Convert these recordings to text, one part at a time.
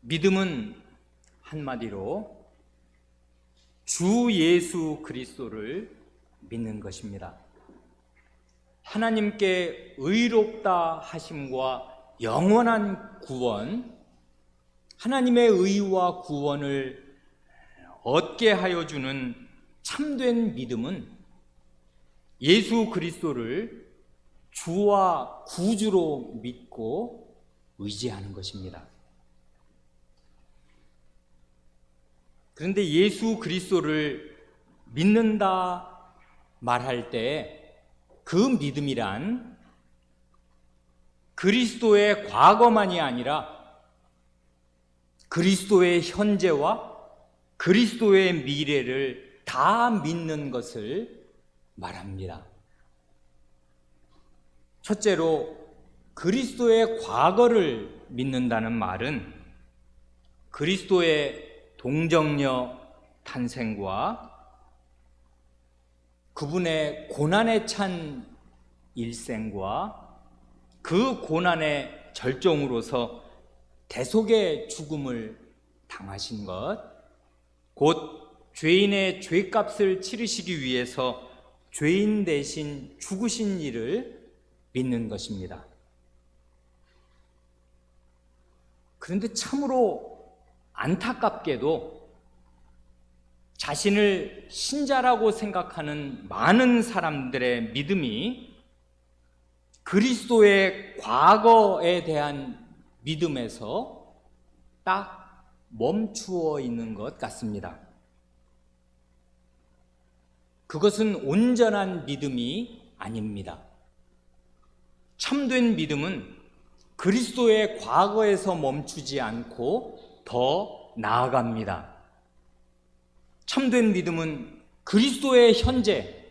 믿음은 한마디로 주 예수 그리스도를 믿는 것입니다. 하나님께 의롭다 하심과 영원한 구원, 하나님의 의와 구원을 얻게 하여 주는 참된 믿음은 예수 그리스도를 주와 구주로 믿고 의지하는 것입니다. 그런데 예수 그리스도를 믿는다 말할 때 그 믿음이란 그리스도의 과거만이 아니라 그리스도의 현재와 그리스도의 미래를 다 믿는 것을 말합니다. 첫째로 그리스도의 과거를 믿는다는 말은 그리스도의 동정녀 탄생과 그분의 고난에 찬 일생과 그 고난의 절정으로서 대속의 죽음을 당하신 것, 곧 죄인의 죄값을 치르시기 위해서 죄인 대신 죽으신 일을 믿는 것입니다. 그런데 참으로 안타깝게도 자신을 신자라고 생각하는 많은 사람들의 믿음이 그리스도의 과거에 대한 믿음에서 딱 멈추어 있는 것 같습니다. 그것은 온전한 믿음이 아닙니다. 참된 믿음은 그리스도의 과거에서 멈추지 않고 더 나아갑니다. 참된 믿음은 그리스도의 현재,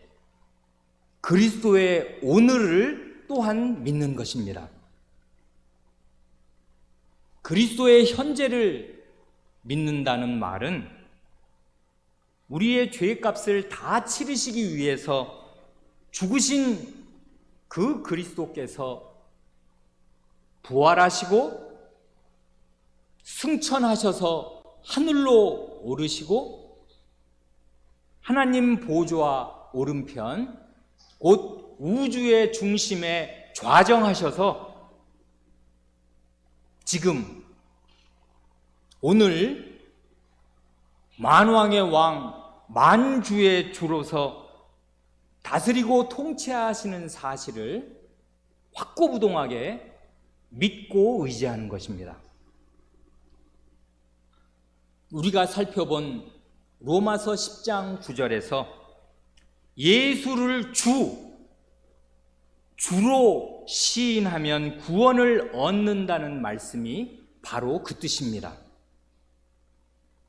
그리스도의 오늘을 또한 믿는 것입니다. 그리스도의 현재를 믿는다는 말은 우리의 죄값을 다 치르시기 위해서 죽으신 그 그리스도께서 부활하시고 승천하셔서 하늘로 오르시고 하나님 보좌 오른편 곧 우주의 중심에 좌정하셔서 지금 오늘 만왕의 왕 만주의 주로서 다스리고 통치하시는 사실을 확고부동하게 믿고 의지하는 것입니다. 우리가 살펴본 로마서 10장 9절에서 예수를 주로 시인하면 구원을 얻는다는 말씀이 바로 그 뜻입니다.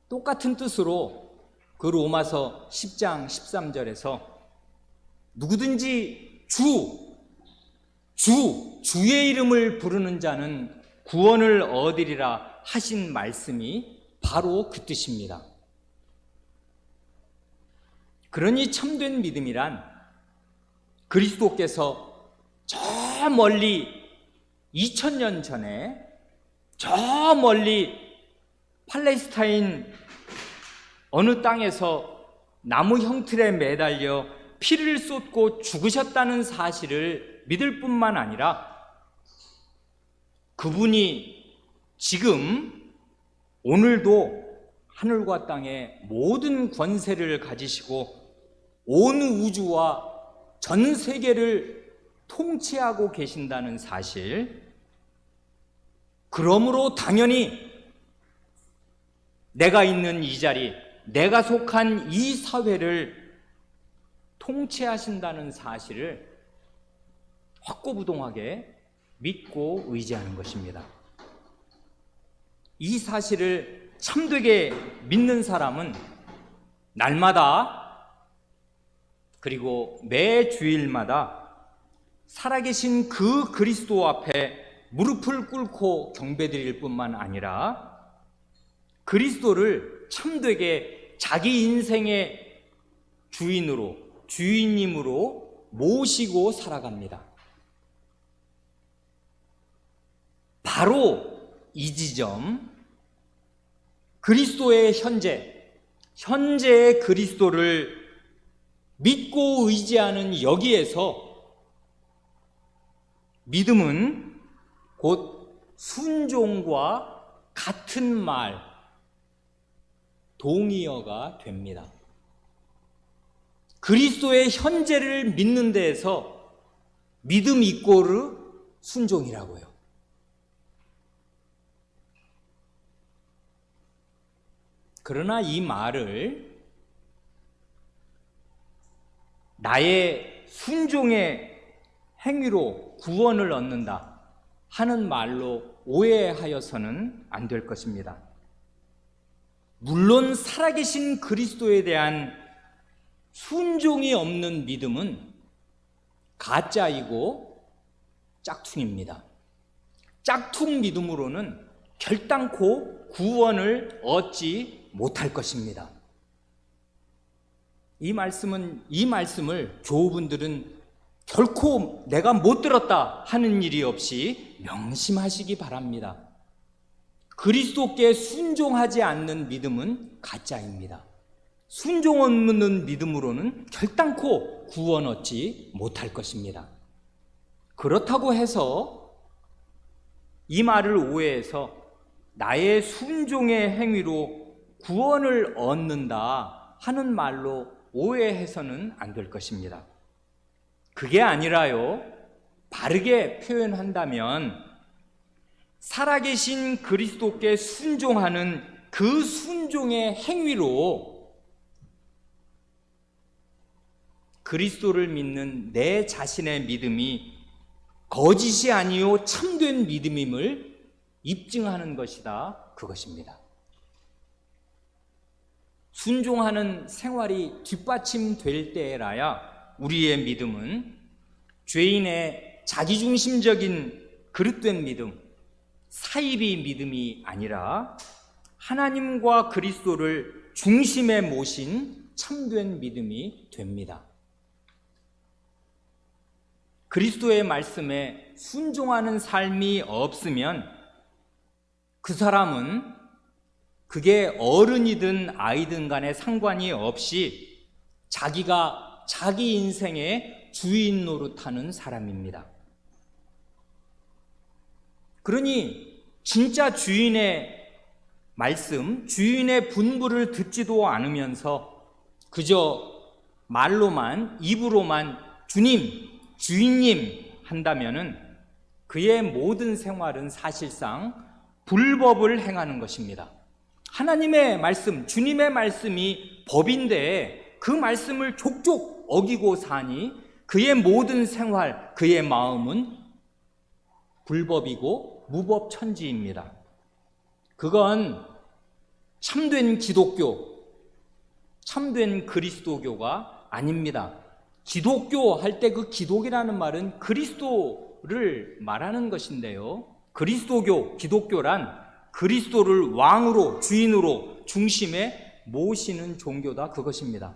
똑같은 뜻으로 그 로마서 10장 13절에서 누구든지 주의 이름을 부르는 자는 구원을 얻으리라 하신 말씀이 바로 그 뜻입니다. 그러니 참된 믿음이란 그리스도께서 저 멀리 2000년 전에 저 멀리 팔레스타인 어느 땅에서 나무 형틀에 매달려 피를 쏟고 죽으셨다는 사실을 믿을 뿐만 아니라 그분이 지금 오늘도 하늘과 땅의 모든 권세를 가지시고 온 우주와 전 세계를 통치하고 계신다는 사실, 그러므로 당연히 내가 있는 이 자리, 내가 속한 이 사회를 통치하신다는 사실을 확고부동하게 믿고 의지하는 것입니다. 이 사실을 참되게 믿는 사람은 날마다 그리고 매 주일마다 살아계신 그 그리스도 앞에 무릎을 꿇고 경배드릴 뿐만 아니라 그리스도를 참되게 자기 인생의 주인님으로 모시고 살아갑니다. 바로 이 지점, 그리스도의 현재의 그리스도를 믿고 의지하는 여기에서 믿음은 곧 순종과 같은 말, 동의어가 됩니다. 그리스도의 현재를 믿는 데에서 믿음 이꼬르 순종이라고요. 그러나 이 말을 나의 순종의 행위로 구원을 얻는다 하는 말로 오해하여서는 안 될 것입니다. 물론 살아계신 그리스도에 대한 순종이 없는 믿음은 가짜이고 짝퉁입니다. 짝퉁 믿음으로는 결단코 구원을 얻지 못할 것입니다. 이 말씀을 교우분들은 결코 내가 못 들었다 하는 일이 없이 명심하시기 바랍니다. 그리스도께 순종하지 않는 믿음은 가짜입니다. 순종 없는 믿음으로는 결단코 구원 얻지 못할 것입니다. 그렇다고 해서 이 말을 오해해서 나의 순종의 행위로 구원을 얻는다 하는 말로 오해해서는 안 될 것입니다. 그게 아니라요, 바르게 표현한다면 살아계신 그리스도께 순종하는 그 순종의 행위로 그리스도를 믿는 내 자신의 믿음이 거짓이 아니요 참된 믿음임을 입증하는 것이다, 그것입니다. 순종하는 생활이 뒷받침될 때라야 우리의 믿음은 죄인의 자기중심적인 그릇된 믿음, 사이비 믿음이 아니라 하나님과 그리스도를 중심에 모신 참된 믿음이 됩니다. 그리스도의 말씀에 순종하는 삶이 없으면 그 사람은 그게 어른이든 아이든 간에 상관이 없이 자기가 자기 인생의 주인 노릇하는 사람입니다. 그러니 진짜 주인의 말씀, 주인의 분부를 듣지도 않으면서 그저 말로만, 입으로만 주님, 주인님 한다면은 그의 모든 생활은 사실상 불법을 행하는 것입니다. 하나님의 말씀, 주님의 말씀이 법인데 그 말씀을 족족 어기고 사니 그의 모든 생활, 그의 마음은 불법이고 무법천지입니다. 그건 참된 기독교, 참된 그리스도교가 아닙니다. 기독교 할 때 그 기독이라는 말은 그리스도를 말하는 것인데요, 그리스도교, 기독교란 그리스도를 왕으로, 주인으로 중심에 모시는 종교다, 그것입니다.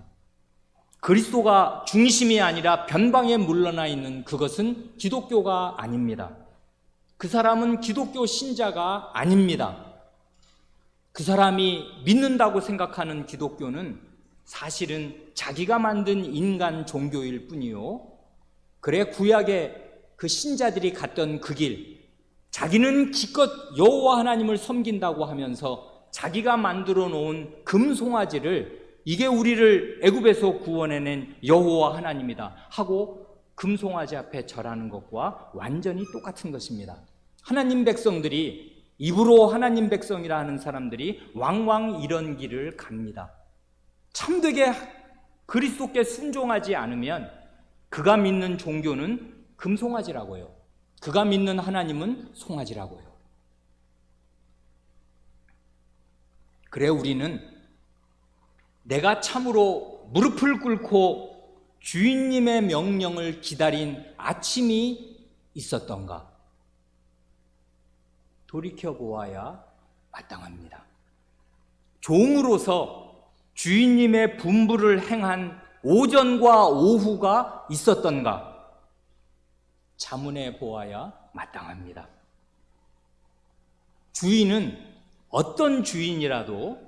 그리스도가 중심이 아니라 변방에 물러나 있는 그것은 기독교가 아닙니다. 그 사람은 기독교 신자가 아닙니다. 그 사람이 믿는다고 생각하는 기독교는 사실은 자기가 만든 인간 종교일 뿐이요, 그래 구약의 그 신자들이 갔던 그 길, 자기는 기껏 여호와 하나님을 섬긴다고 하면서 자기가 만들어 놓은 금송아지를 이게 우리를 애굽에서 구원해낸 여호와 하나님이다 하고 금송아지 앞에 절하는 것과 완전히 똑같은 것입니다. 하나님 백성들이, 입으로 하나님 백성이라 하는 사람들이 왕왕 이런 길을 갑니다. 참되게 그리스도께 순종하지 않으면 그가 믿는 종교는 금송아지라고요, 그가 믿는 하나님은 송아지라고요. 그래 우리는 내가 참으로 무릎을 꿇고 주인님의 명령을 기다린 아침이 있었던가 돌이켜보아야 마땅합니다. 종으로서 주인님의 분부를 행한 오전과 오후가 있었던가 자문해 보아야 마땅합니다. 주인은 어떤 주인이라도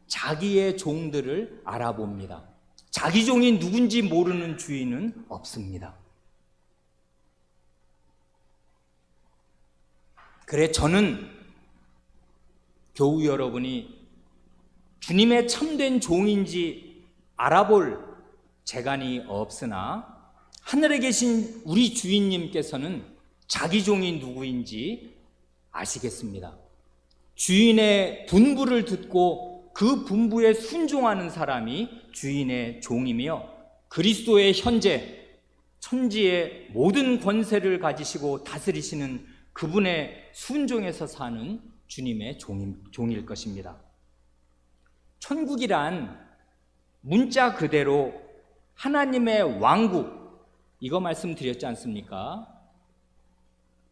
자기의 종들을 알아봅니다. 자기 종이 누군지 모르는 주인은 없습니다. 그래, 저는 교우 여러분이 주님의 참된 종인지 알아볼 재간이 없으나 하늘에 계신 우리 주인님께서는 자기 종이 누구인지 아시겠습니다. 주인의 분부를 듣고 그 분부에 순종하는 사람이 주인의 종이며 그리스도의 현재 천지의 모든 권세를 가지시고 다스리시는 그분의 순종에서 사는 주님의 종일 것입니다. 천국이란 문자 그대로 하나님의 왕국, 이거 말씀드렸지 않습니까?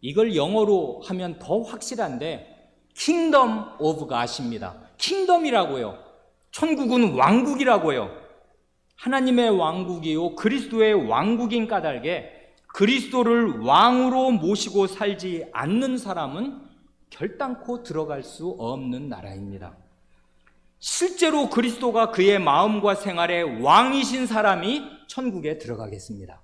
이걸 영어로 하면 더 확실한데 Kingdom of God입니다. 킹덤이라고요. 천국은 왕국이라고요. 하나님의 왕국이요 그리스도의 왕국인 까닭에 그리스도를 왕으로 모시고 살지 않는 사람은 결단코 들어갈 수 없는 나라입니다. 실제로 그리스도가 그의 마음과 생활에 왕이신 사람이 천국에 들어가겠습니다.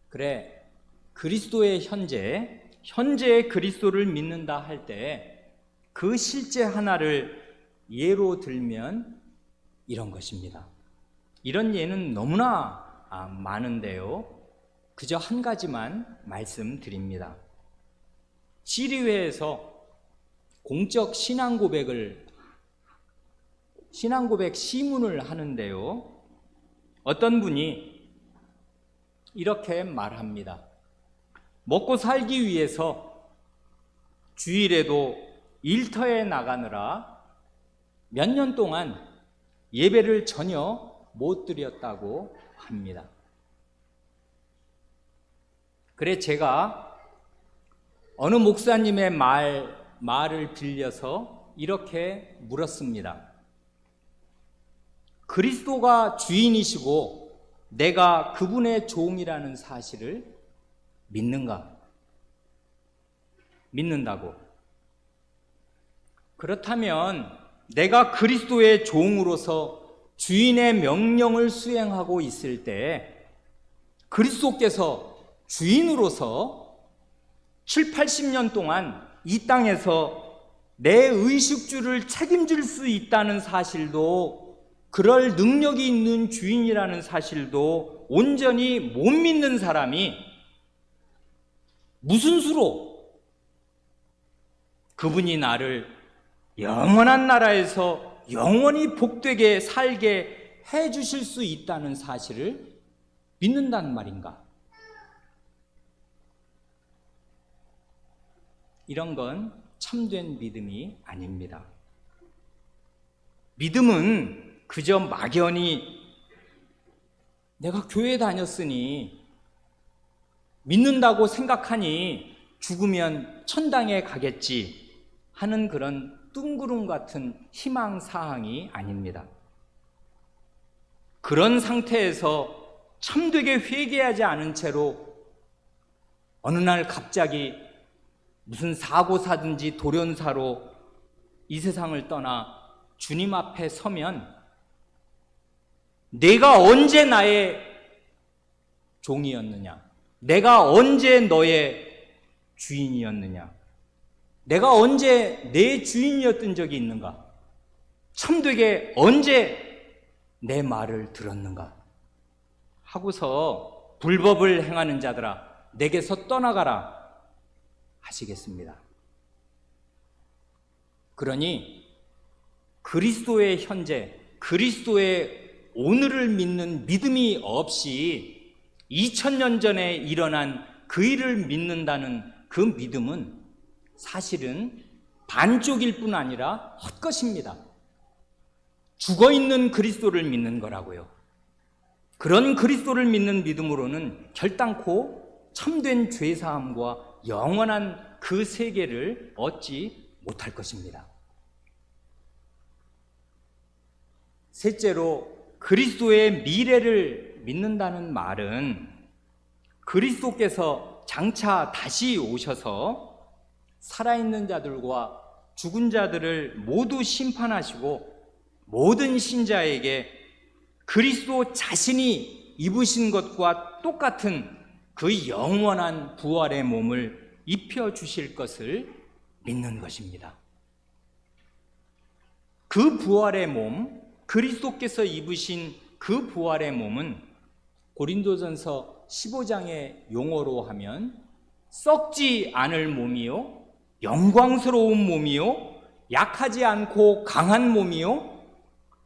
그래, 그리스도의 현재의 그리스도를 믿는다 할 때 그 실제 하나를 예로 들면 이런 것입니다. 이런 예는 너무나 많은데요. 그저 한 가지만 말씀드립니다. 시리회에서 공적 신앙고백 시문을 하는데요. 어떤 분이 이렇게 말합니다. 먹고 살기 위해서 주일에도 일터에 나가느라 몇 년 동안 예배를 전혀 못 드렸다고 합니다. 그래, 제가 어느 목사님의 말을 빌려서 이렇게 물었습니다. 그리스도가 주인이시고 내가 그분의 종이라는 사실을 믿는가? 믿는다고. 그렇다면 내가 그리스도의 종으로서 주인의 명령을 수행하고 있을 때 그리스도께서 주인으로서 7, 80년 동안 이 땅에서 내 의식주를 책임질 수 있다는 사실도, 그럴 능력이 있는 주인이라는 사실도 온전히 못 믿는 사람이 무슨 수로 그분이 나를 영원한 나라에서 영원히 복되게 살게 해주실 수 있다는 사실을 믿는다는 말인가? 이런 건 참된 믿음이 아닙니다. 믿음은 그저 막연히 내가 교회 다녔으니 믿는다고 생각하니 죽으면 천당에 가겠지 하는 그런 뜬구름 같은 희망사항이 아닙니다. 그런 상태에서 참되게 회개하지 않은 채로 어느 날 갑자기 무슨 사고사든지 돌연사로 이 세상을 떠나 주님 앞에 서면 내가 언제 나의 종이었느냐? 내가 언제 너의 주인이었느냐? 내가 언제 내 주인이었던 적이 있는가? 참되게 언제 내 말을 들었는가? 하고서 불법을 행하는 자들아 내게서 떠나가라 하시겠습니다. 그러니 그리스도의 현재, 그리스도의 오늘을 믿는 믿음이 없이 2000년 전에 일어난 그 일을 믿는다는 그 믿음은 사실은 반쪽일 뿐 아니라 헛것입니다. 죽어있는 그리스도를 믿는 거라고요. 그런 그리스도를 믿는 믿음으로는 결단코 참된 죄사함과 영원한 그 세계를 얻지 못할 것입니다. 셋째로, 그리스도의 미래를 믿는다는 말은 그리스도께서 장차 다시 오셔서 살아있는 자들과 죽은 자들을 모두 심판하시고 모든 신자에게 그리스도 자신이 입으신 것과 똑같은 그 영원한 부활의 몸을 입혀주실 것을 믿는 것입니다. 그 부활의 몸, 그리스도께서 입으신 그 부활의 몸은 고린도전서 15장의 용어로 하면 썩지 않을 몸이요, 영광스러운 몸이요, 약하지 않고 강한 몸이요,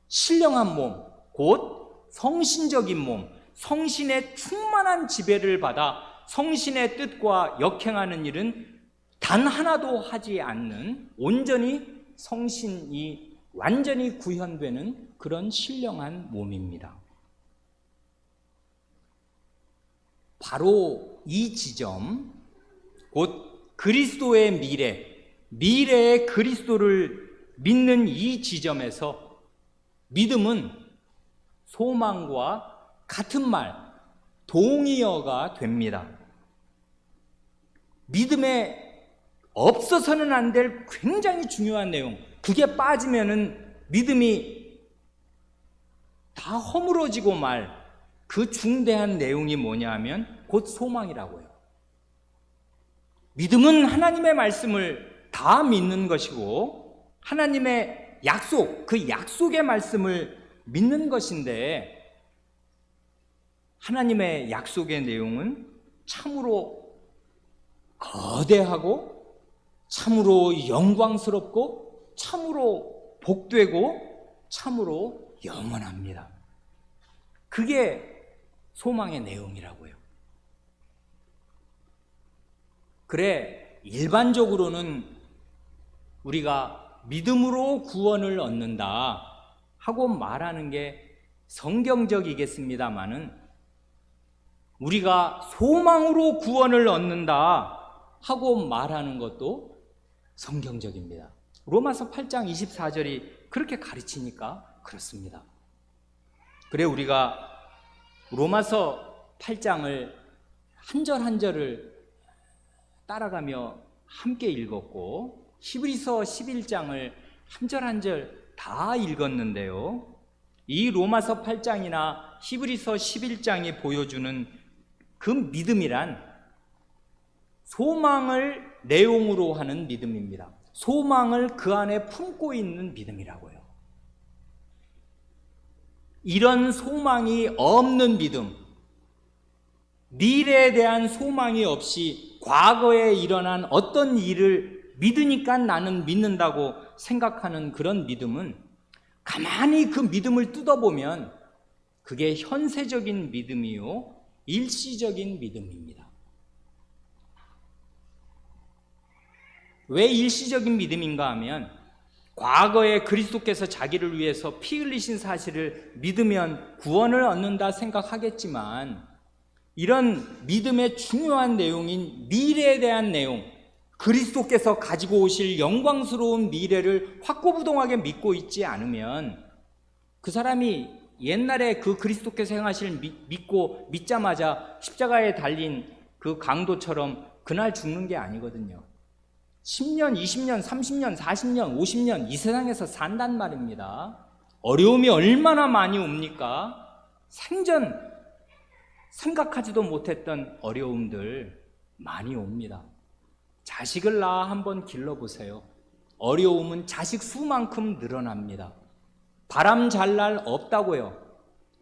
신령한 몸, 곧 성신적인 몸, 성신의 충만한 지배를 받아 성신의 뜻과 역행하는 일은 단 하나도 하지 않는 온전히 성신이 완전히 구현되는 그런 신령한 몸입니다. 바로 이 지점, 곧 그리스도의 미래의 그리스도를 믿는 이 지점에서 믿음은 소망과 같은 말, 동의어가 됩니다. 믿음에 없어서는 안 될 굉장히 중요한 내용, 그게 빠지면은 믿음이 다 허물어지고 말 그 중대한 내용이 뭐냐 하면 곧 소망이라고요. 믿음은 하나님의 말씀을 다 믿는 것이고 하나님의 약속, 그 약속의 말씀을 믿는 것인데 하나님의 약속의 내용은 참으로 거대하고 참으로 영광스럽고 참으로 복되고 참으로 영원합니다. 그게 소망의 내용이라고요. 그래, 일반적으로는 우리가 믿음으로 구원을 얻는다 하고 말하는 게 성경적이겠습니다마는 우리가 소망으로 구원을 얻는다 하고 말하는 것도 성경적입니다. 로마서 8장 24절이 그렇게 가르치니까 그렇습니다. 그래, 우리가 로마서 8장을 한 절 한 절을 따라가며 함께 읽었고 히브리서 11장을 한 절 한 절 다 읽었는데요, 이 로마서 8장이나 히브리서 11장이 보여주는 그 믿음이란 소망을 내용으로 하는 믿음입니다. 소망을 그 안에 품고 있는 믿음이라고요. 이런 소망이 없는 믿음, 미래에 대한 소망이 없이 과거에 일어난 어떤 일을 믿으니까 나는 믿는다고 생각하는 그런 믿음은 가만히 그 믿음을 뜯어보면 그게 현세적인 믿음이요, 일시적인 믿음입니다. 왜 일시적인 믿음인가 하면 과거에 그리스도께서 자기를 위해서 피 흘리신 사실을 믿으면 구원을 얻는다 생각하겠지만 이런 믿음의 중요한 내용인 미래에 대한 내용, 그리스도께서 가지고 오실 영광스러운 미래를 확고부동하게 믿고 있지 않으면 그 사람이 옛날에 그 그리스도께서 행하실 믿고 믿자마자 십자가에 달린 그 강도처럼 그날 죽는 게 아니거든요. 10년, 20년, 30년, 40년, 50년 이 세상에서 산단 말입니다. 어려움이 얼마나 많이 옵니까? 생전 생각하지도 못했던 어려움들 많이 옵니다. 자식을 낳아 한번 길러보세요. 어려움은 자식 수만큼 늘어납니다. 바람 잘 날 없다고요.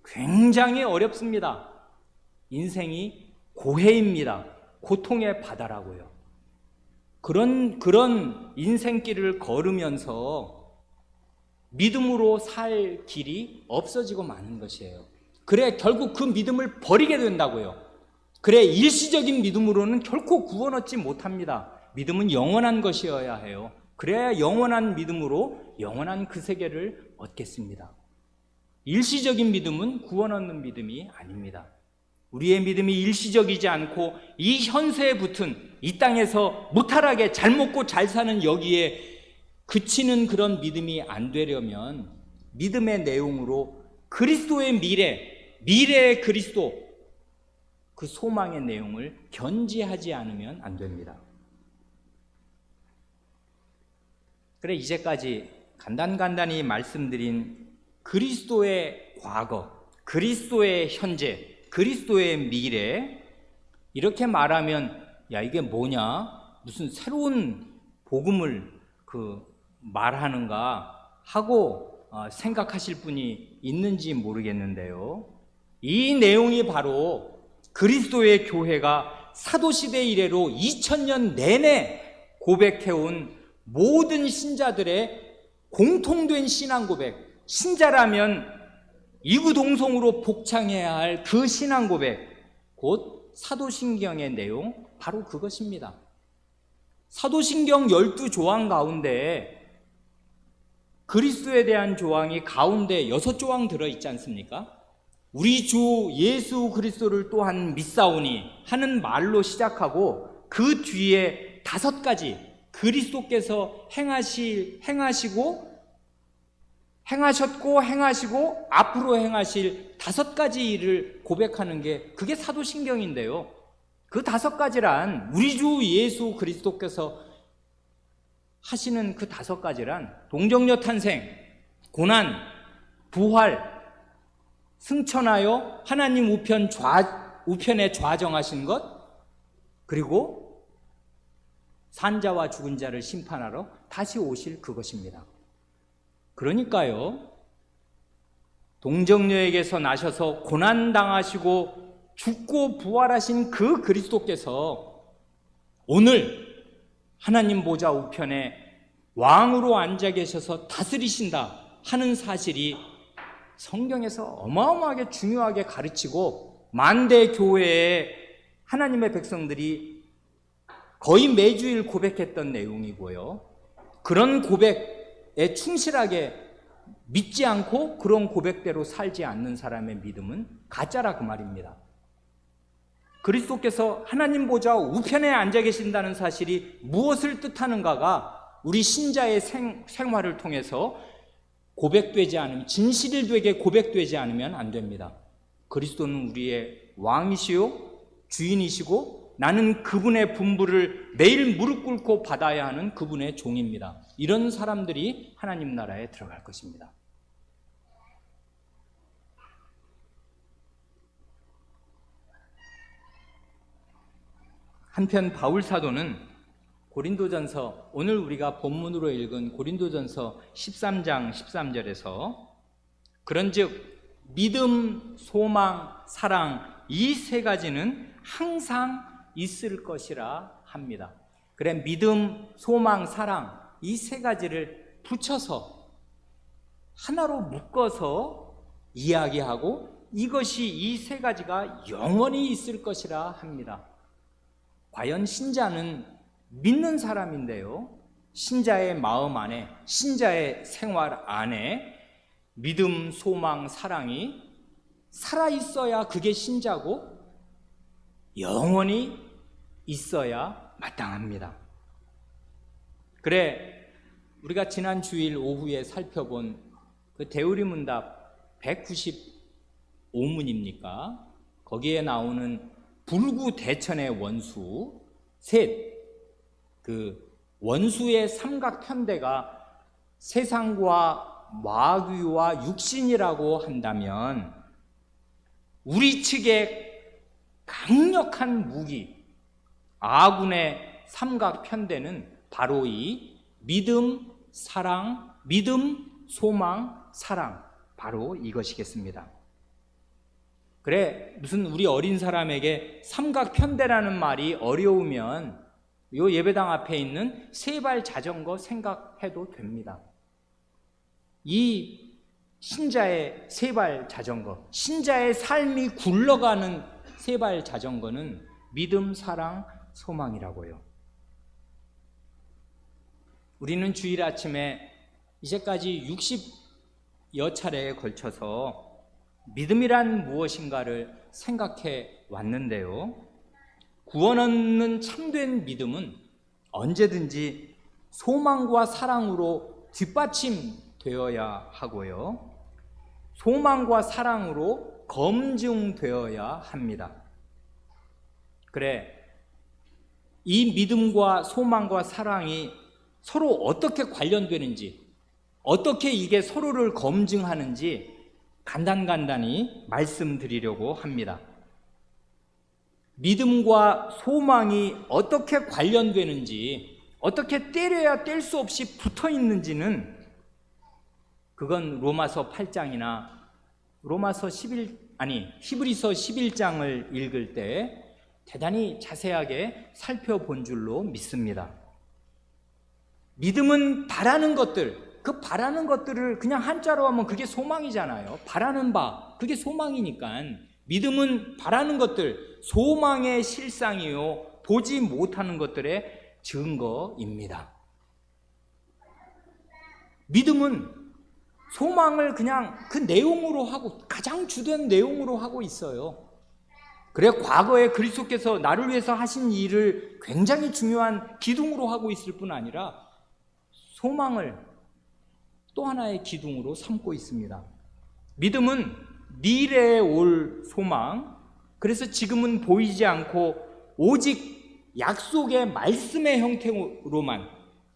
굉장히 어렵습니다. 인생이 고해입니다. 고통의 바다라고요. 그런 인생길을 걸으면서 믿음으로 살 길이 없어지고 마는 것이에요. 그래, 결국 그 믿음을 버리게 된다고요. 그래, 일시적인 믿음으로는 결코 구원 얻지 못합니다. 믿음은 영원한 것이어야 해요. 그래야 영원한 믿음으로 영원한 그 세계를 얻겠습니다. 일시적인 믿음은 구원 얻는 믿음이 아닙니다. 우리의 믿음이 일시적이지 않고 이 현세에 붙은 이 땅에서 무탈하게 잘 먹고 잘 사는 여기에 그치는 그런 믿음이 안 되려면 믿음의 내용으로 그리스도의 미래의 그리스도, 그 소망의 내용을 견지하지 않으면 안 됩니다. 그래, 이제까지 간단히 말씀드린 그리스도의 과거, 그리스도의 현재, 그리스도의 미래, 이렇게 말하면 야, 이게 뭐냐? 무슨 새로운 복음을 말하는가 하고 생각하실 분이 있는지 모르겠는데요. 이 내용이 바로 그리스도의 교회가 사도시대 이래로 2000년 내내 고백해온 모든 신자들의 공통된 신앙 고백, 신자라면 이구동성으로 복창해야 할 그 신앙 고백, 곧 사도신경의 내용, 바로 그것입니다. 사도신경 12조항 가운데 그리스도에 대한 조항이 가운데 6조항 들어있지 않습니까? 우리 주 예수 그리스도를 또한 믿사오니 하는 말로 시작하고 그 뒤에 5가지 그리스도께서 행하셨고 앞으로 행하실 5가지 일을 고백하는 게 그게 사도신경인데요. 그 5가지란 우리 주 예수 그리스도께서 하시는 그 5가지란 동정녀 탄생, 고난, 부활, 승천하여 하나님 우편에 좌정하신 것, 그리고 산자와 죽은 자를 심판하러 다시 오실 그것입니다. 그러니까요, 동정녀에게서 나셔서 고난당하시고 죽고 부활하신 그 그리스도께서 오늘 하나님 보좌 우편에 왕으로 앉아 계셔서 다스리신다 하는 사실이 성경에서 어마어마하게 중요하게 가르치고 만대 교회에 하나님의 백성들이 거의 매주일 고백했던 내용이고요. 그런 고백에 충실하게 믿지 않고 그런 고백대로 살지 않는 사람의 믿음은 가짜라 그 말입니다. 그리스도께서 하나님 보좌 우편에 앉아 계신다는 사실이 무엇을 뜻하는가가 우리 신자의 생활을 통해서 고백되지 않으면, 진실이 되게 고백되지 않으면 안 됩니다. 그리스도는 우리의 왕이시요 주인이시고 나는 그분의 분부를 매일 무릎 꿇고 받아야 하는 그분의 종입니다. 이런 사람들이 하나님 나라에 들어갈 것입니다. 한편 바울 사도는 고린도전서, 오늘 우리가 본문으로 읽은 고린도전서 13장 13절에서 그런즉 믿음, 소망, 사랑 이 3가지는 항상 있을 것이라 합니다. 그래, 믿음, 소망, 사랑 이 3가지를 붙여서 하나로 묶어서 이야기하고 이것이 이 3가지가 영원히 있을 것이라 합니다. 과연 신자는 믿는 사람인데요, 신자의 마음 안에, 신자의 생활 안에 믿음, 소망, 사랑이 살아있어야 그게 신자고 영원히 있어야 마땅합니다. 그래, 우리가 지난 주일 오후에 살펴본 그 대우리문답 195문입니까? 거기에 나오는 불구대천의 원수 셋, 그 원수의 삼각편대가 세상과 마귀와 육신이라고 한다면 우리 측의 강력한 무기, 아군의 삼각편대는 바로 이 믿음, 사랑, 믿음, 소망, 사랑, 바로 이것이겠습니다. 그래, 무슨 우리 어린 사람에게 삼각편대라는 말이 어려우면 요 예배당 앞에 있는 세발 자전거 생각해도 됩니다. 이 신자의 세발 자전거, 신자의 삶이 굴러가는 세발 자전거는 믿음, 사랑, 소망이라고요. 우리는 주일 아침에 이제까지 60여 차례에 걸쳐서 믿음이란 무엇인가를 생각해 왔는데요, 구원 얻는 참된 믿음은 언제든지 소망과 사랑으로 뒷받침되어야 하고요, 소망과 사랑으로 검증되어야 합니다. 그래, 이 믿음과 소망과 사랑이 서로 어떻게 관련되는지, 어떻게 이게 서로를 검증하는지 간단히 말씀드리려고 합니다. 믿음과 소망이 어떻게 관련되는지, 어떻게 떼려야 뗄 수 없이 붙어 있는지는 그건 로마서 8장이나 히브리서 11장을 읽을 때 대단히 자세하게 살펴본 줄로 믿습니다. 믿음은 바라는 것들, 그 바라는 것들을 그냥 한자로 하면 그게 소망이잖아요. 바라는 바, 그게 소망이니까 믿음은 바라는 것들, 소망의 실상이요 보지 못하는 것들의 증거입니다. 믿음은 소망을 그냥 그 내용으로 하고, 가장 주된 내용으로 하고 있어요. 그래, 과거에 그리스도께서 나를 위해서 하신 일을 굉장히 중요한 기둥으로 하고 있을 뿐 아니라 소망을 또 하나의 기둥으로 삼고 있습니다. 믿음은 미래에 올 소망, 그래서 지금은 보이지 않고 오직 약속의 말씀의 형태로만,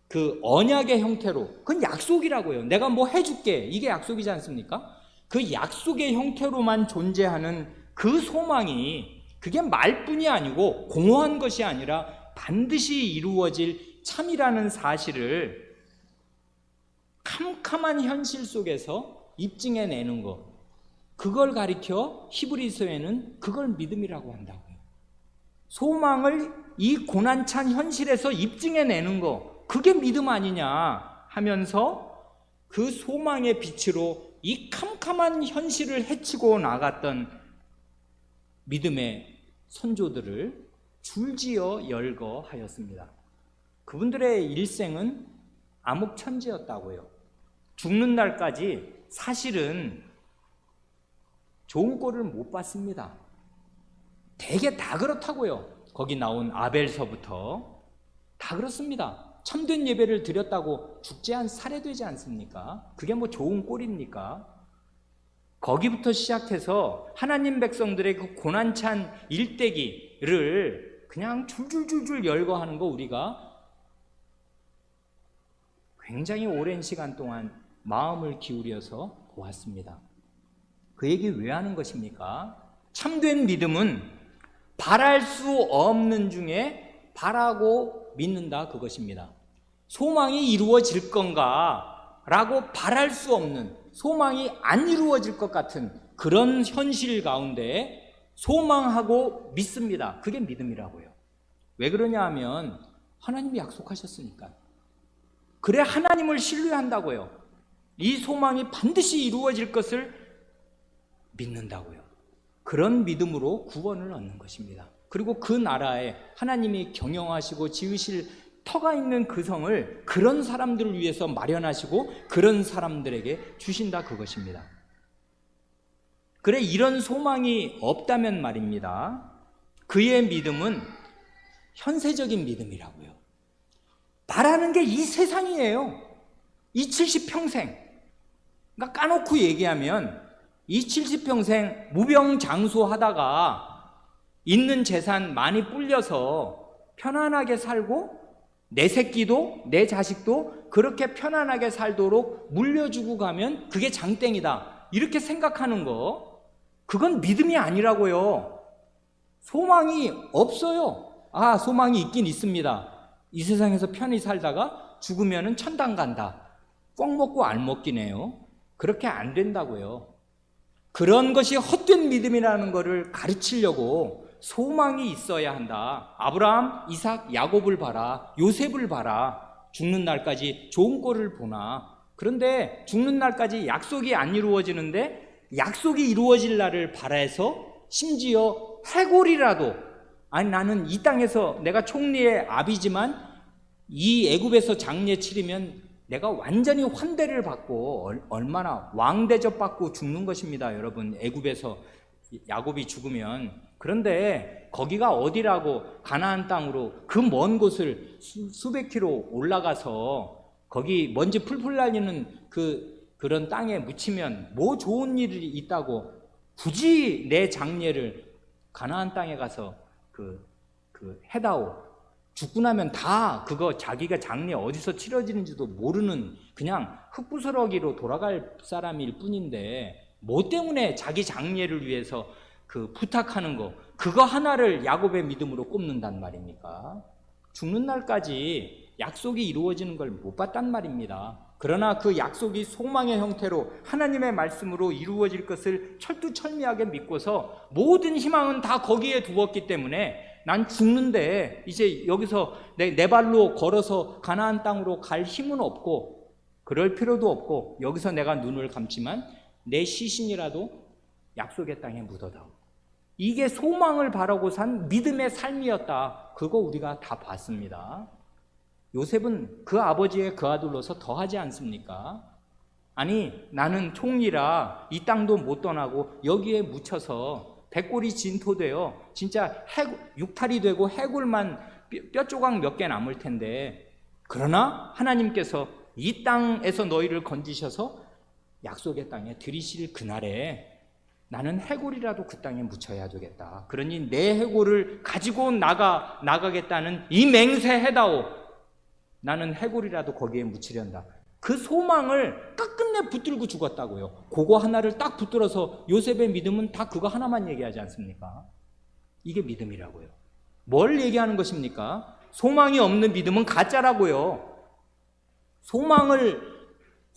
그 언약의 형태로, 그건 약속이라고요. 내가 뭐 해줄게, 이게 약속이지 않습니까? 그 약속의 형태로만 존재하는 그 소망이, 그게 말뿐이 아니고 공허한 것이 아니라 반드시 이루어질 참이라는 사실을 캄캄한 현실 속에서 입증해내는 것, 그걸 가리켜 히브리서에는 그걸 믿음이라고 한다고요. 소망을 이 고난찬 현실에서 입증해내는 것, 그게 믿음 아니냐 하면서 그 소망의 빛으로 이 캄캄한 현실을 헤치고 나갔던 믿음의 선조들을 줄지어 열거하였습니다. 그분들의 일생은 암흑천지였다고요. 죽는 날까지 사실은 좋은 꼴을 못 봤습니다. 대개 다 그렇다고요. 거기 나온 아벨서부터 다 그렇습니다. 참된 예배를 드렸다고 죽지 살해되지 않습니까? 그게 뭐 좋은 꼴입니까? 거기부터 시작해서 하나님 백성들의 그 고난찬 일대기를 그냥 줄줄줄줄 열거하는 거 우리가 굉장히 오랜 시간 동안 마음을 기울여서 보았습니다. 그 얘기 왜 하는 것입니까? 참된 믿음은 바랄 수 없는 중에 바라고 믿는다, 그것입니다. 소망이 이루어질 건가 라고 바랄 수 없는, 소망이 안 이루어질 것 같은 그런 현실 가운데 소망하고 믿습니다. 그게 믿음이라고요. 왜 그러냐 하면 하나님이 약속하셨으니까. 그래, 하나님을 신뢰한다고요. 이 소망이 반드시 이루어질 것을 믿는다고요. 그런 믿음으로 구원을 얻는 것입니다. 그리고 그 나라에 하나님이 경영하시고 지으실 터가 있는 그 성을 그런 사람들을 위해서 마련하시고 그런 사람들에게 주신다, 그것입니다. 그래, 이런 소망이 없다면 말입니다, 그의 믿음은 현세적인 믿음이라고요. 바라는 게 이 세상이에요. 이 70평생. 그러니까 까놓고 얘기하면 이 70평생 무병장수하다가 있는 재산 많이 불려서 편안하게 살고 내 새끼도 내 자식도 그렇게 편안하게 살도록 물려주고 가면 그게 장땡이다, 이렇게 생각하는 거, 그건 믿음이 아니라고요. 소망이 없어요. 아, 소망이 있긴 있습니다. 이 세상에서 편히 살다가 죽으면 천당 간다. 꼭 먹고 알 먹기네요. 그렇게 안 된다고요. 그런 것이 헛된 믿음이라는 것을 가르치려고 소망이 있어야 한다. 아브라함, 이삭, 야곱을 봐라. 요셉을 봐라. 죽는 날까지 좋은 꼴을 보나. 그런데 죽는 날까지 약속이 안 이루어지는데 약속이 이루어질 날을 바라서 심지어 해골이라도, 아니 나는 이 땅에서 내가 총리의 아비지만 이 애굽에서 장례 치르면 내가 완전히 환대를 받고 얼마나 왕대접 받고 죽는 것입니다, 여러분. 애굽에서 야곱이 죽으면. 그런데 거기가 어디라고, 가나안 땅으로 그 먼 곳을 수백 킬로 올라가서 거기 먼지 풀풀 날리는 그런 땅에 묻히면 뭐 좋은 일이 있다고 굳이 내 장례를 가나안 땅에 가서 해다오, 죽고 나면 다 그거 자기가 장례 어디서 치러지는지도 모르는 그냥 흙부스러기로 돌아갈 사람일 뿐인데 뭐 때문에 자기 장례를 위해서 그 부탁하는 거 그거 하나를 야곱의 믿음으로 꼽는단 말입니까? 죽는 날까지 약속이 이루어지는 걸 못 봤단 말입니다. 그러나 그 약속이 소망의 형태로 하나님의 말씀으로 이루어질 것을 철두철미하게 믿고서 모든 희망은 다 거기에 두었기 때문에 난 죽는데 이제 여기서 내 발로 걸어서 가나안 땅으로 갈 힘은 없고 그럴 필요도 없고 여기서 내가 눈을 감지만 내 시신이라도 약속의 땅에 묻어다오. 이게 소망을 바라고 산 믿음의 삶이었다. 그거 우리가 다 봤습니다. 요셉은 그 아버지의 그 아들로서 더하지 않습니까? 아니 나는 총리라 이 땅도 못 떠나고 여기에 묻혀서 백골이 진토되어 진짜 육탈이 되고 해골만 뼈 조각 몇 개 남을 텐데 그러나 하나님께서 이 땅에서 너희를 건지셔서 약속의 땅에 들이실 그날에 나는 해골이라도 그 땅에 묻혀야 되겠다. 그러니 내 해골을 가지고 나가겠다는 이 맹세해다오. 나는 해골이라도 거기에 묻히련다. 그 소망을 끝끝내 붙들고 죽었다고요. 그거 하나를 딱 붙들어서 요셉의 믿음은 다 그거 하나만 얘기하지 않습니까? 이게 믿음이라고요. 뭘 얘기하는 것입니까? 소망이 없는 믿음은 가짜라고요. 소망을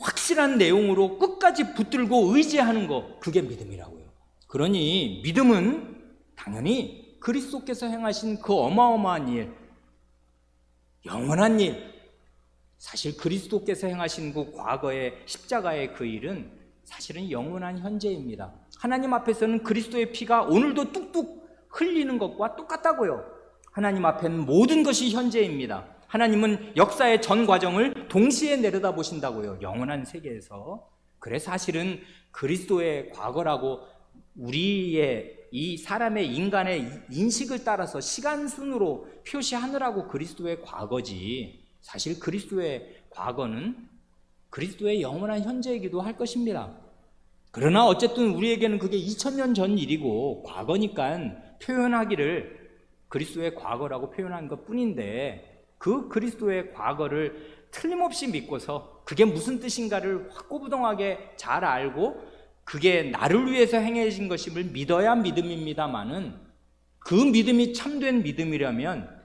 확실한 내용으로 끝까지 붙들고 의지하는 거 그게 믿음이라고요. 그러니 믿음은 당연히 그리스도께서 행하신 그 어마어마한 일, 영원한 일, 사실 그리스도께서 행하신 그 과거의 십자가의 그 일은 사실은 영원한 현재입니다. 하나님 앞에서는 그리스도의 피가 오늘도 뚝뚝 흘리는 것과 똑같다고요. 하나님 앞에는 모든 것이 현재입니다. 하나님은 역사의 전 과정을 동시에 내려다보신다고요. 영원한 세계에서. 그래 사실은 그리스도의 과거라고 우리의 이 사람의 인간의 인식을 따라서 시간순으로 표시하느라고 그리스도의 과거지 사실 그리스도의 과거는 그리스도의 영원한 현재이기도 할 것입니다. 그러나 어쨌든 우리에게는 그게 2000년 전 일이고 과거니까 표현하기를 그리스도의 과거라고 표현한 것 뿐인데 그 그리스도의 과거를 틀림없이 믿고서 그게 무슨 뜻인가를 확고부동하게 잘 알고 그게 나를 위해서 행해진 것임을 믿어야 믿음입니다마는 그 믿음이 참된 믿음이라면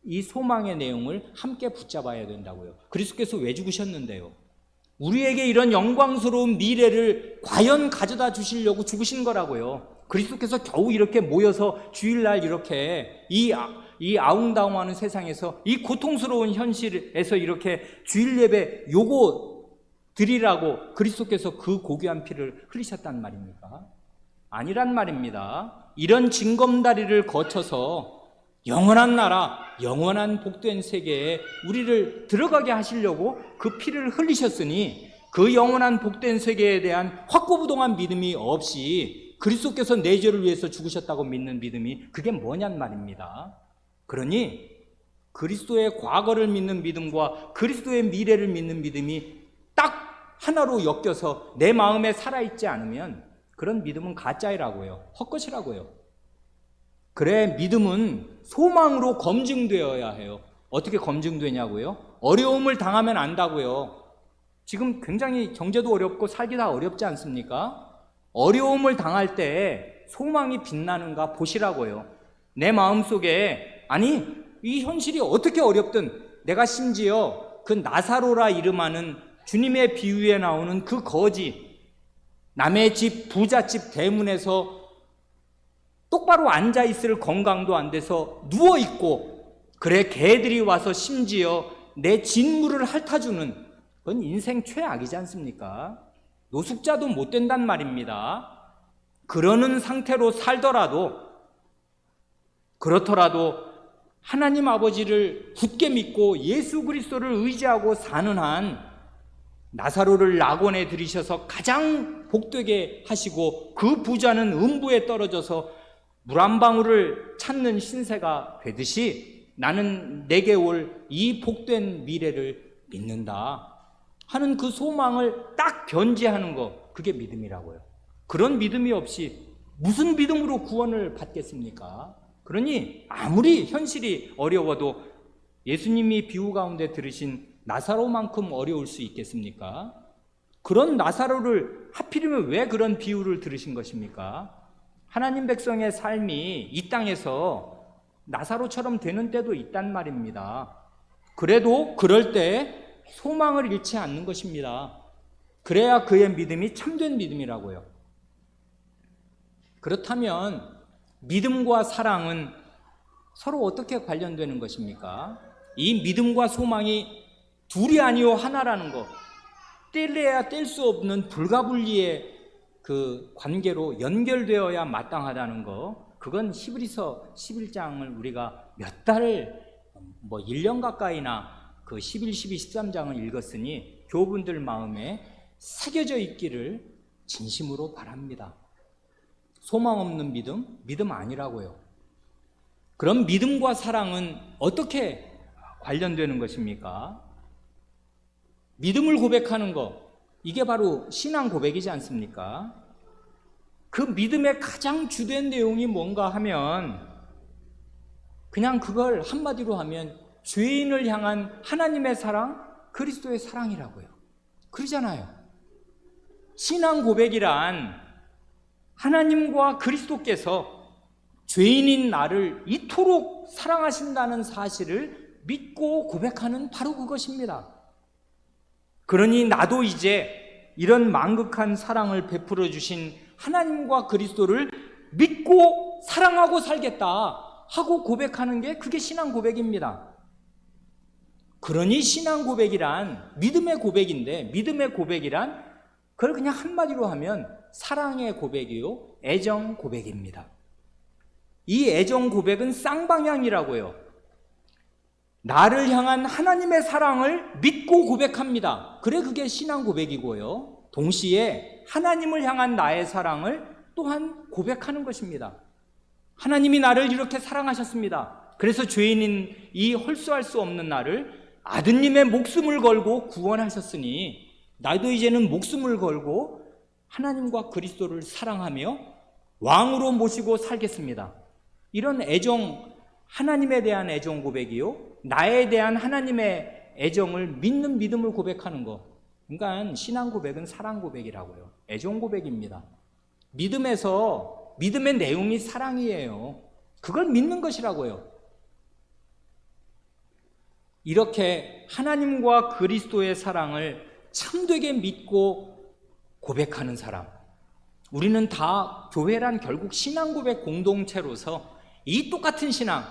이 소망의 내용을 함께 붙잡아야 된다고요. 그리스도께서 왜 죽으셨는데요? 우리에게 이런 영광스러운 미래를 과연 가져다 주시려고 죽으신 거라고요. 그리스도께서 겨우 이렇게 모여서 주일날 이렇게 이 아웅다웅하는 세상에서 이 고통스러운 현실에서 이렇게 주일 예배 요거 드리라고 그리스도께서 그 고귀한 피를 흘리셨단 말입니까? 아니란 말입니다. 이런 징검다리를 거쳐서 영원한 나라, 영원한 복된 세계에 우리를 들어가게 하시려고 그 피를 흘리셨으니 그 영원한 복된 세계에 대한 확고부동한 믿음이 없이 그리스도께서 내 죄를 위해서 죽으셨다고 믿는 믿음이 그게 뭐냔 말입니다. 그러니 그리스도의 과거를 믿는 믿음과 그리스도의 미래를 믿는 믿음이 딱 하나로 엮여서 내 마음에 살아있지 않으면 그런 믿음은 가짜이라고요. 헛것이라고요. 그래 믿음은 소망으로 검증되어야 해요. 어떻게 검증되냐고요? 어려움을 당하면 안다고요. 지금 굉장히 경제도 어렵고 살기가 어렵지 않습니까? 어려움을 당할 때 소망이 빛나는가 보시라고요. 내 마음속에 아니 이 현실이 어떻게 어렵든 내가 심지어 그 나사로라 이름하는 주님의 비유에 나오는 그 거지 남의 집 부잣집 대문에서 똑바로 앉아있을 건강도 안 돼서 누워있고 그래 개들이 와서 심지어 내 진물을 핥아주는 그건 인생 최악이지 않습니까? 노숙자도 못 된단 말입니다. 그러는 상태로 살더라도 그렇더라도 하나님 아버지를 굳게 믿고 예수 그리스도를 의지하고 사는 한 나사로를 낙원에 들이셔서 가장 복되게 하시고 그 부자는 음부에 떨어져서 물 한 방울을 찾는 신세가 되듯이 나는 내게 올 이 복된 미래를 믿는다 하는 그 소망을 딱 견지하는 거 그게 믿음이라고요. 그런 믿음이 없이 무슨 믿음으로 구원을 받겠습니까? 그러니 아무리 현실이 어려워도 예수님이 비유 가운데 들으신 나사로만큼 어려울 수 있겠습니까? 그런 나사로를 하필이면 왜 그런 비유를 들으신 것입니까? 하나님 백성의 삶이 이 땅에서 나사로처럼 되는 때도 있단 말입니다. 그래도 그럴 때 소망을 잃지 않는 것입니다. 그래야 그의 믿음이 참된 믿음이라고요. 그렇다면 믿음과 사랑은 서로 어떻게 관련되는 것입니까? 이 믿음과 소망이 둘이 아니요 하나라는 것, 뗄래야 뗄 수 없는 불가분리의 그 관계로 연결되어야 마땅하다는 거, 그건 히브리서 11장을 우리가 몇 달, 1년 가까이나 그 11, 12, 13장을 읽었으니 교우분들 마음에 새겨져 있기를 진심으로 바랍니다. 소망 없는 믿음, 믿음 아니라고요. 그럼 믿음과 사랑은 어떻게 관련되는 것입니까? 믿음을 고백하는 것, 이게 바로 신앙 고백이지 않습니까? 그 믿음의 가장 주된 내용이 뭔가 하면 그냥 그걸 한마디로 하면 죄인을 향한 하나님의 사랑, 그리스도의 사랑이라고요. 그러잖아요. 신앙 고백이란 하나님과 그리스도께서 죄인인 나를 이토록 사랑하신다는 사실을 믿고 고백하는 바로 그것입니다. 그러니 나도 이제 이런 만극한 사랑을 베풀어 주신 하나님과 그리스도를 믿고 사랑하고 살겠다 하고 고백하는 게 그게 신앙 고백입니다. 그러니 신앙 고백이란 믿음의 고백인데, 믿음의 고백이란 그걸 그냥 한마디로 하면 사랑의 고백이요, 애정 고백입니다. 이 애정 고백은 쌍방향이라고요. 나를 향한 하나님의 사랑을 믿고 고백합니다. 그래, 그게 신앙 고백이고요. 동시에 하나님을 향한 나의 사랑을 또한 고백하는 것입니다. 하나님이 나를 이렇게 사랑하셨습니다. 그래서 죄인인 이 홀수할 수 없는 나를 아드님의 목숨을 걸고 구원하셨으니 나도 이제는 목숨을 걸고 하나님과 그리스도를 사랑하며 왕으로 모시고 살겠습니다. 이런 애정, 하나님에 대한 애정 고백이요, 나에 대한 하나님의 애정을 믿는 믿음을 고백하는 것. 그러니까 신앙 고백은 사랑 고백이라고요. 애정 고백입니다. 믿음에서 믿음의 내용이 사랑이에요. 그걸 믿는 것이라고요. 이렇게 하나님과 그리스도의 사랑을 참되게 믿고 고백하는 사람, 우리는 다 교회란 결국 신앙 고백 공동체로서 이 똑같은 신앙,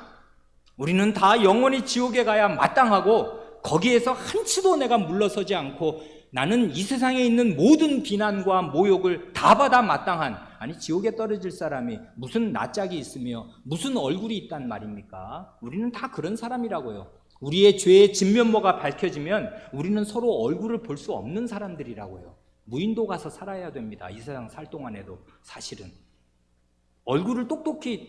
우리는 다 영원히 지옥에 가야 마땅하고 거기에서 한치도 내가 물러서지 않고 나는 이 세상에 있는 모든 비난과 모욕을 다 받아 마땅한, 아니 지옥에 떨어질 사람이 무슨 낯짝이 있으며 무슨 얼굴이 있단 말입니까? 우리는 다 그런 사람이라고요. 우리의 죄의 진면모가 밝혀지면 우리는 서로 얼굴을 볼 수 없는 사람들이라고요. 무인도 가서 살아야 됩니다. 이 세상 살 동안에도 사실은 얼굴을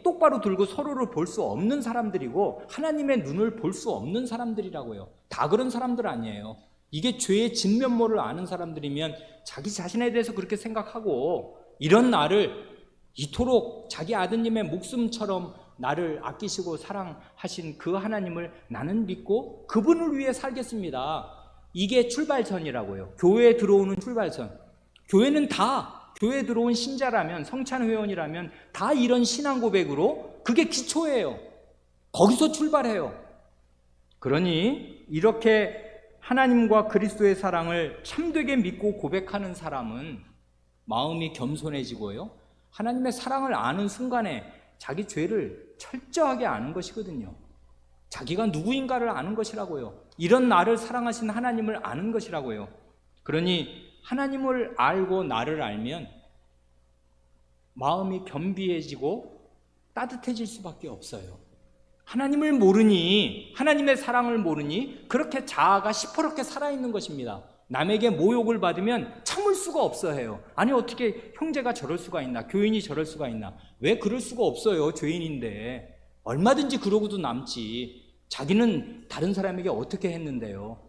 똑바로 들고 서로를 볼 수 없는 사람들이고 하나님의 눈을 볼 수 없는 사람들이라고요. 다 그런 사람들 아니에요. 이게 죄의 진면모를 아는 사람들이면 자기 자신에 대해서 그렇게 생각하고, 이런 나를 이토록 자기 아드님의 목숨처럼 나를 아끼시고 사랑하신 그 하나님을 나는 믿고 그분을 위해 살겠습니다. 이게 출발선이라고요. 교회에 들어오는 출발선. 교회는 다, 교회에 들어온 신자라면, 성찬 회원이라면 다 이런 신앙 고백으로, 그게 기초예요. 거기서 출발해요. 그러니 이렇게 하나님과 그리스도의 사랑을 참되게 믿고 고백하는 사람은 마음이 겸손해지고요, 하나님의 사랑을 아는 순간에 자기 죄를 철저하게 아는 것이거든요. 자기가 누구인가를 아는 것이라고요. 이런 나를 사랑하신 하나님을 아는 것이라고요. 그러니 하나님을 알고 나를 알면 마음이 겸비해지고 따뜻해질 수밖에 없어요. 하나님을 모르니, 하나님의 사랑을 모르니 그렇게 자아가 시퍼렇게 살아있는 것입니다. 남에게 모욕을 받으면 참을 수가 없어 해요. 아니 어떻게 형제가 저럴 수가 있나, 교인이 저럴 수가 있나. 왜 그럴 수가 없어요. 죄인인데 얼마든지 그러고도 남지. 자기는 다른 사람에게 어떻게 했는데요.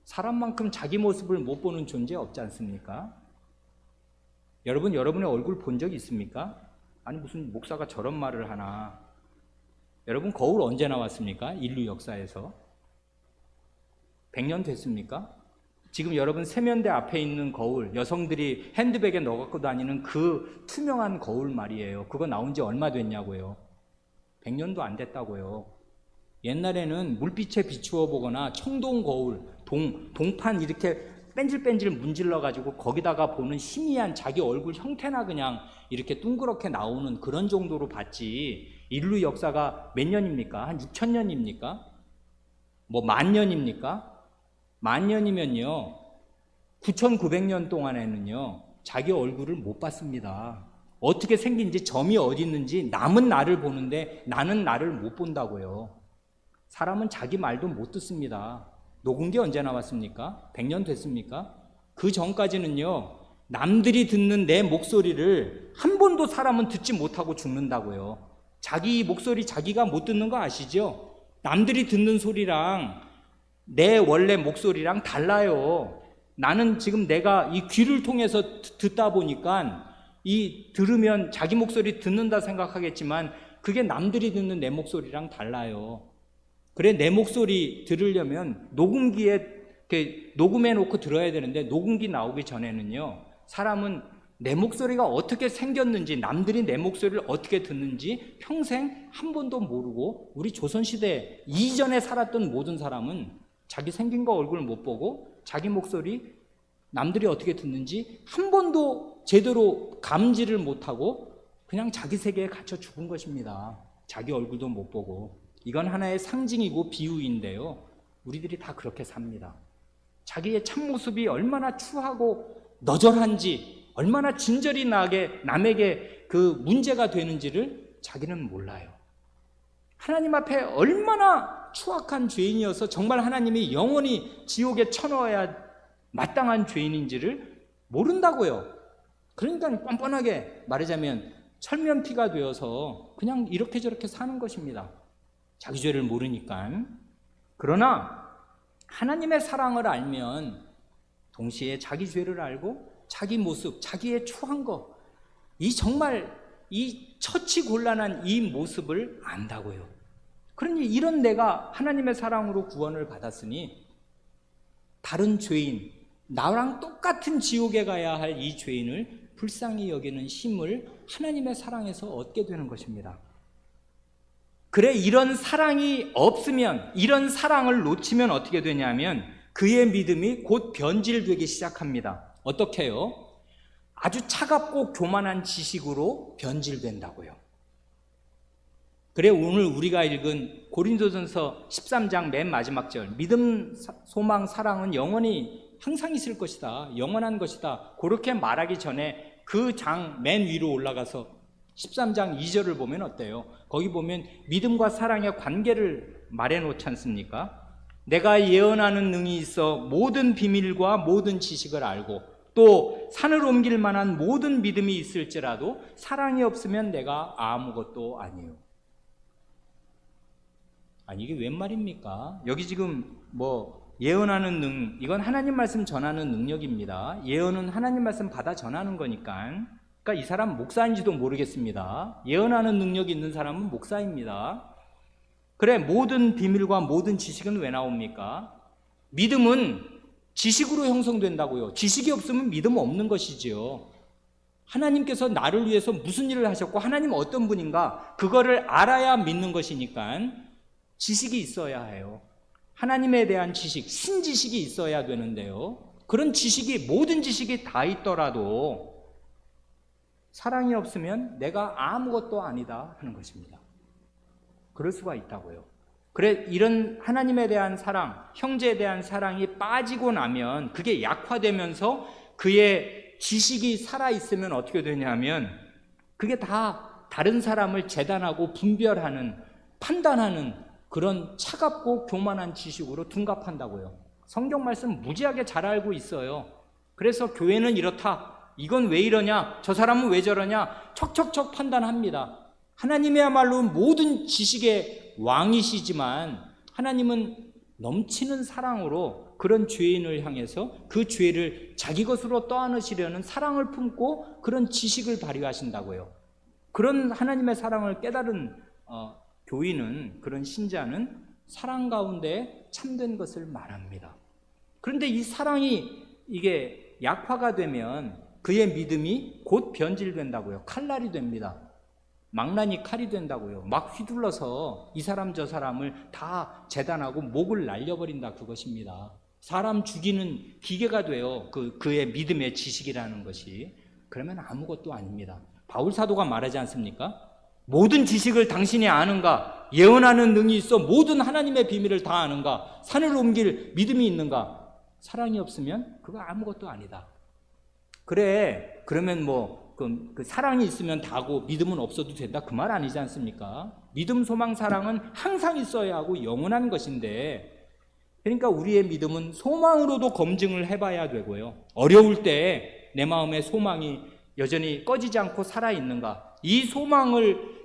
사람만큼 자기 모습을 못 보는 존재 없지 않습니까? 여러분, 여러분의 얼굴 본 적 있습니까? 아니 무슨 목사가 저런 말을 하나. 여러분, 거울 언제 나왔습니까? 인류 역사에서 100년 됐습니까? 지금 여러분 세면대 앞에 있는 거울, 여성들이 핸드백에 넣어 갖고 다니는 그 투명한 거울 말이에요. 그거 나온 지 얼마 됐냐고요? 100년도 안 됐다고요. 옛날에는 물빛에 비추어 보거나 청동 거울, 동판 이렇게 뺀질뺀질 문질러 가지고 거기다가 보는 희미한 자기 얼굴 형태나 그냥 이렇게 둥그렇게 나오는 그런 정도로 봤지, 인류 역사가 몇 년입니까? 한 6,000년입니까? 뭐 10,000년입니까? 10,000년이면요 9,900년 동안에는요 자기 얼굴을 못 봤습니다. 어떻게 생긴지, 점이 어디 있는지 남은 나를 보는데 나는 나를 못 본다고요. 사람은 자기 말도 못 듣습니다. 녹음기 언제 나왔습니까? 100년 됐습니까? 그 전까지는요 남들이 듣는 내 목소리를 한 번도 사람은 듣지 못하고 죽는다고요. 자기 목소리 자기가 못 듣는 거 아시죠? 남들이 듣는 소리랑 내 원래 목소리랑 달라요. 나는 지금 내가 이 귀를 통해서 듣다 보니까 이 들으면 자기 목소리 듣는다 생각하겠지만 그게 남들이 듣는 내 목소리랑 달라요. 그래, 내 목소리 들으려면 녹음기에 녹음해 놓고 들어야 되는데, 녹음기 나오기 전에는요 사람은 내 목소리가 어떻게 생겼는지, 남들이 내 목소리를 어떻게 듣는지 평생 한 번도 모르고, 우리 조선시대 이전에 살았던 모든 사람은 자기 생긴 거 얼굴 못 보고 자기 목소리 남들이 어떻게 듣는지 한 번도 제대로 감지를 못하고 그냥 자기 세계에 갇혀 죽은 것입니다. 자기 얼굴도 못 보고. 이건 하나의 상징이고 비유인데요 우리들이 다 그렇게 삽니다. 자기의 참모습이 얼마나 추하고 너절한지, 얼마나 진절이 나게 남에게 그 문제가 되는지를 자기는 몰라요. 하나님 앞에 얼마나 추악한 죄인이어서 정말 하나님이 영원히 지옥에 쳐넣어야 마땅한 죄인인지를 모른다고요. 그러니까 뻔뻔하게 말하자면 철면피가 되어서 그냥 이렇게 저렇게 사는 것입니다. 자기 죄를 모르니까. 그러나 하나님의 사랑을 알면 동시에 자기 죄를 알고 자기 모습, 자기의 추한 것, 이 정말 이 처치곤란한 이 모습을 안다고요. 그러니 이런 내가 하나님의 사랑으로 구원을 받았으니 다른 죄인, 나랑 똑같은 지옥에 가야 할 이 죄인을 불쌍히 여기는 힘을 하나님의 사랑에서 얻게 되는 것입니다. 그래, 이런 사랑이 없으면, 이런 사랑을 놓치면 어떻게 되냐면 그의 믿음이 곧 변질되기 시작합니다. 어떻게 해요? 아주 차갑고 교만한 지식으로 변질된다고요. 그래, 오늘 우리가 읽은 고린도전서 13장 맨 마지막 절, 믿음, 소망, 사랑은 영원히 항상 있을 것이다, 영원한 것이다, 그렇게 말하기 전에 그 장 맨 위로 올라가서 13장 2절을 보면 어때요? 거기 보면 믿음과 사랑의 관계를 말해놓지 않습니까? 내가 예언하는 능이 있어 모든 비밀과 모든 지식을 알고 또 산을 옮길 만한 모든 믿음이 있을지라도 사랑이 없으면 내가 아무것도 아니에요. 아니, 이게 웬 말입니까? 여기 지금 뭐 예언하는 능, 이건 하나님 말씀 전하는 능력입니다. 예언은 하나님 말씀 받아 전하는 거니까. 그러니까 이 사람 목사인지도 모르겠습니다. 예언하는 능력이 있는 사람은 목사입니다. 그래, 모든 비밀과 모든 지식은 왜 나옵니까? 믿음은 지식으로 형성된다고요. 지식이 없으면 믿음 없는 것이지요. 하나님께서 나를 위해서 무슨 일을 하셨고 하나님 어떤 분인가, 그거를 알아야 믿는 것이니까 지식이 있어야 해요. 하나님에 대한 지식, 신지식이 있어야 되는데요, 그런 지식이, 모든 지식이 다 있더라도 사랑이 없으면 내가 아무것도 아니다 하는 것입니다. 그럴 수가 있다고요. 그래, 이런 하나님에 대한 사랑, 형제에 대한 사랑이 빠지고 나면, 그게 약화되면서 그의 지식이 살아있으면 어떻게 되냐면 그게 다 다른 사람을 재단하고 분별하는, 판단하는 그런 차갑고 교만한 지식으로 둔갑한다고요. 성경 말씀 무지하게 잘 알고 있어요. 그래서 교회는 이렇다, 이건 왜 이러냐, 저 사람은 왜 저러냐, 척척척 판단합니다. 하나님이야말로 모든 지식의 왕이시지만 하나님은 넘치는 사랑으로 그런 죄인을 향해서 그 죄를 자기 것으로 떠안으시려는 사랑을 품고 그런 지식을 발휘하신다고요. 그런 하나님의 사랑을 깨달은 교인은, 그런 신자는 사랑 가운데 참된 것을 말합니다. 그런데 이 사랑이 이게 약화가 되면 그의 믿음이 곧 변질된다고요. 칼날이 됩니다. 망나니 칼이 된다고요. 막 휘둘러서 이 사람 저 사람을 다 재단하고 목을 날려버린다, 그것입니다. 사람 죽이는 기계가 돼요. 그의 믿음의 지식이라는 것이. 그러면 아무것도 아닙니다. 바울 사도가 말하지 않습니까? 모든 지식을 당신이 아는가? 예언하는 능이 있어 모든 하나님의 비밀을 다 아는가? 산을 옮길 믿음이 있는가? 사랑이 없으면 그거 아무것도 아니다. 그래, 그러면 그 사랑이 있으면 다고 믿음은 없어도 된다, 그 말 아니지 않습니까? 믿음, 소망, 사랑은 항상 있어야 하고 영원한 것인데, 그러니까 우리의 믿음은 소망으로도 검증을 해봐야 되고요. 어려울 때 내 마음의 소망이 여전히 꺼지지 않고 살아있는가? 이 소망을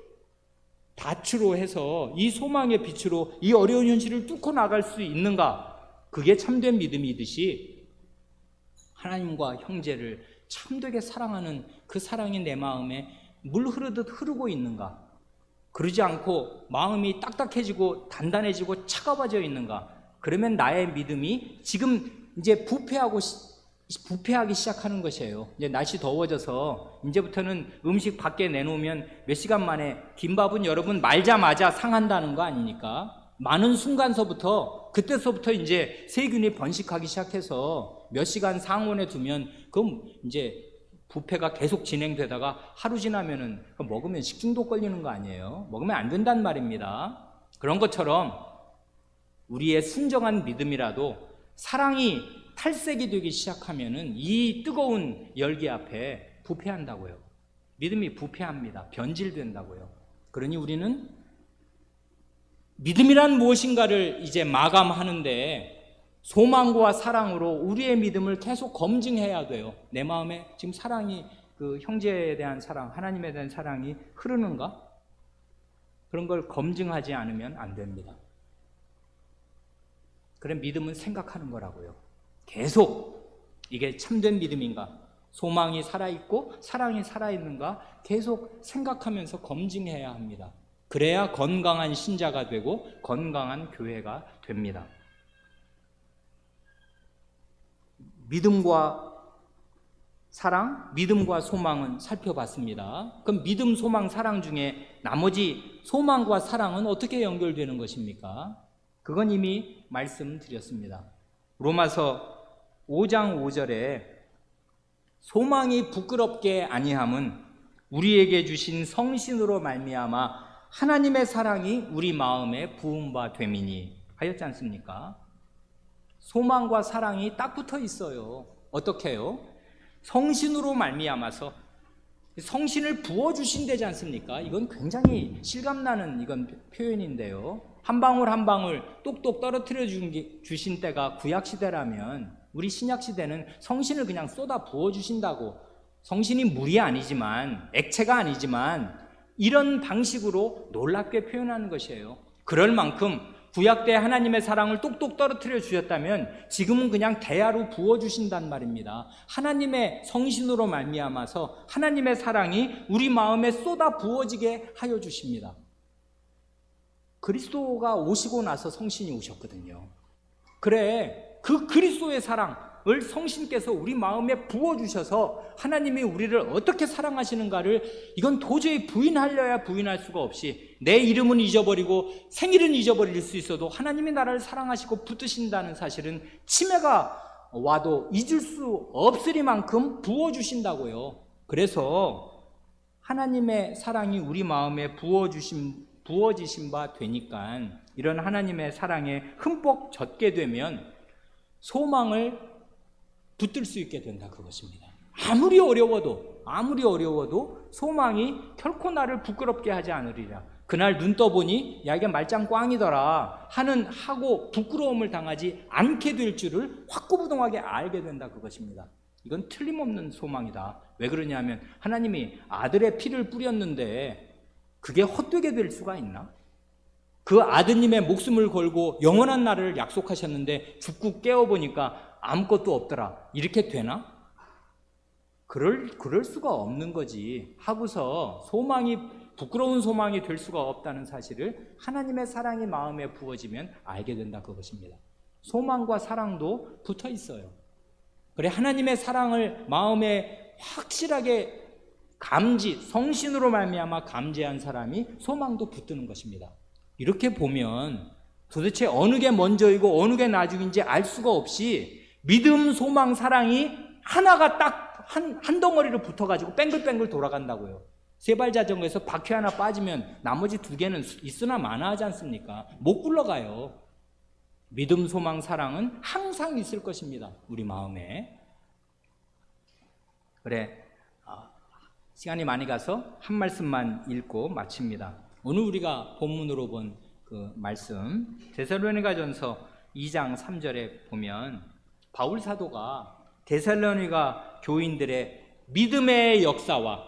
닻으로 해서 이 소망의 빛으로 이 어려운 현실을 뚫고 나갈 수 있는가? 그게 참된 믿음이듯이 하나님과 형제를 참되게 사랑하는 그 사랑이 내 마음에 물 흐르듯 흐르고 있는가? 그러지 않고 마음이 딱딱해지고 단단해지고 차가워져 있는가? 그러면 나의 믿음이 지금 이제 부패하기 시작하는 것이에요. 이제 날씨 더워져서 이제부터는 음식 밖에 내놓으면 몇 시간 만에 김밥은 여러분 말자마자 상한다는 거 아닙니까? 많은 순간서부터, 그때서부터 이제 세균이 번식하기 시작해서 몇 시간 상온에 두면 그럼 이제 부패가 계속 진행되다가 하루 지나면은 먹으면 식중독 걸리는 거 아니에요? 먹으면 안 된단 말입니다. 그런 것처럼 우리의 순정한 믿음이라도 사랑이 탈색이 되기 시작하면은 이 뜨거운 열기 앞에 부패한다고요. 믿음이 부패합니다. 변질된다고요. 그러니 우리는 믿음이란 무엇인가를 이제 마감하는데 소망과 사랑으로 우리의 믿음을 계속 검증해야 돼요. 내 마음에 지금 사랑이, 그 형제에 대한 사랑, 하나님에 대한 사랑이 흐르는가? 그런 걸 검증하지 않으면 안 됩니다. 그래, 믿음은 생각하는 거라고요. 계속 이게 참된 믿음인가? 소망이 살아있고 사랑이 살아있는가? 계속 생각하면서 검증해야 합니다. 그래야 건강한 신자가 되고 건강한 교회가 됩니다. 믿음과 사랑, 믿음과 소망은 살펴봤습니다. 그럼 믿음, 소망, 사랑 중에 나머지 소망과 사랑은 어떻게 연결되는 것입니까? 그건 이미 말씀드렸습니다. 로마서 5장 5절에 소망이 부끄럽게 아니함은 우리에게 주신 성신으로 말미암아 하나님의 사랑이 우리 마음에 부은 바 됨이니 하였지 않습니까? 소망과 사랑이 딱 붙어 있어요. 어떻게 해요? 성신으로 말미암아서 성신을 부어주신다지 않습니까? 이건 굉장히 실감나는 이건 표현인데요. 한 방울 한 방울 똑똑 떨어뜨려 주신 때가 구약시대라면 우리 신약시대는 성신을 그냥 쏟아 부어주신다고, 성신이 물이 아니지만, 액체가 아니지만 이런 방식으로 놀랍게 표현하는 것이에요. 그럴 만큼 구약 때 하나님의 사랑을 똑똑 떨어뜨려 주셨다면 지금은 그냥 대야로 부어주신단 말입니다. 하나님의 성신으로 말미암아서 하나님의 사랑이 우리 마음에 쏟아 부어지게 하여 주십니다. 그리스도가 오시고 나서 성신이 오셨거든요. 그래, 그 그리스도의 사랑을 성신께서 우리 마음에 부어주셔서 하나님이 우리를 어떻게 사랑하시는가를 이건 도저히 부인하려야 부인할 수가 없이, 내 이름은 잊어버리고 생일은 잊어버릴 수 있어도 하나님이 나를 사랑하시고 붙드신다는 사실은 치매가 와도 잊을 수 없으리만큼 부어주신다고요. 그래서 하나님의 사랑이 우리 마음에 부어지신 바 되니까 이런 하나님의 사랑에 흠뻑 젖게 되면 소망을 붙들 수 있게 된다, 그것입니다. 아무리 어려워도 소망이 결코 나를 부끄럽게 하지 않으리라. 그날 눈 떠보니 야 이게 말짱 꽝이더라 하고 부끄러움을 당하지 않게 될 줄을 확고부동하게 알게 된다, 그것입니다. 이건 틀림없는 소망이다. 왜 그러냐면 하나님이 아들의 피를 뿌렸는데 그게 헛되게 될 수가 있나? 그 아드님의 목숨을 걸고 영원한 날을 약속하셨는데 죽고 깨어보니까 아무것도 없더라. 이렇게 되나? 그럴 수가 없는 거지. 하고서 소망이 부끄러운 소망이 될 수가 없다는 사실을 하나님의 사랑이 마음에 부어지면 알게 된다, 그것입니다. 소망과 사랑도 붙어 있어요. 그래, 하나님의 사랑을 마음에 확실하게 성신으로 말미암아 감지한 사람이 소망도 붙드는 것입니다. 이렇게 보면 도대체 어느 게 먼저이고 어느 게 나중인지 알 수가 없이 믿음, 소망, 사랑이 하나가 딱 한 덩어리로 붙어가지고 뺑글뺑글 돌아간다고요. 세발 자전거에서 바퀴 하나 빠지면 나머지 두 개는 있으나 마나 하지 않습니까? 못 굴러가요. 믿음, 소망, 사랑은 항상 있을 것입니다, 우리 마음에. 그래, 시간이 많이 가서 한 말씀만 읽고 마칩니다. 오늘 우리가 본문으로 본 그 말씀, 데살로니가전서 2장 3절에 보면 바울 사도가 데살로니가 교인들의 믿음의 역사와